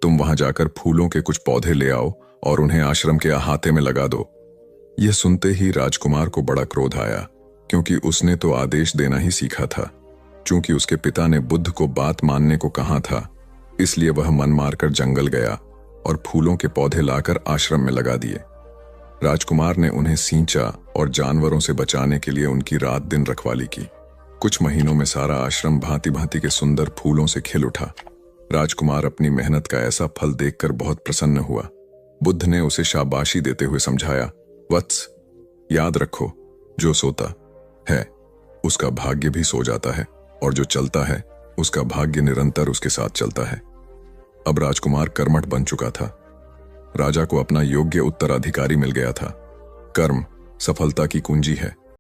तुम वहां जाकर फूलों के कुछ पौधे ले आओ और उन्हें आश्रम के अहाते में लगा दो। यह सुनते ही राजकुमार को बड़ा क्रोध आया, क्योंकि उसने तो आदेश देना ही सीखा था। चूंकि उसके पिता ने बुद्ध को बात मानने को कहा था, इसलिए वह मन मारकर जंगल गया और फूलों के पौधे लाकर आश्रम में लगा दिए। राजकुमार ने उन्हें सींचा और जानवरों से बचाने के लिए उनकी रात दिन रखवाली की। कुछ महीनों में सारा आश्रम भांति भांति के सुंदर फूलों से खिल उठा। राजकुमार अपनी मेहनत का ऐसा फल देखकर बहुत प्रसन्न हुआ। बुद्ध ने उसे शाबाशी देते हुए समझाया, वत्स, याद रखो, जो सोता है उसका भाग्य भी सो जाता है, और जो चलता है उसका भाग्य निरंतर उसके साथ चलता है। अब राजकुमार कर्मठ बन चुका था। राजा को अपना योग्य उत्तराधिकारी मिल गया था। कर्म सफलता की कुंजी है।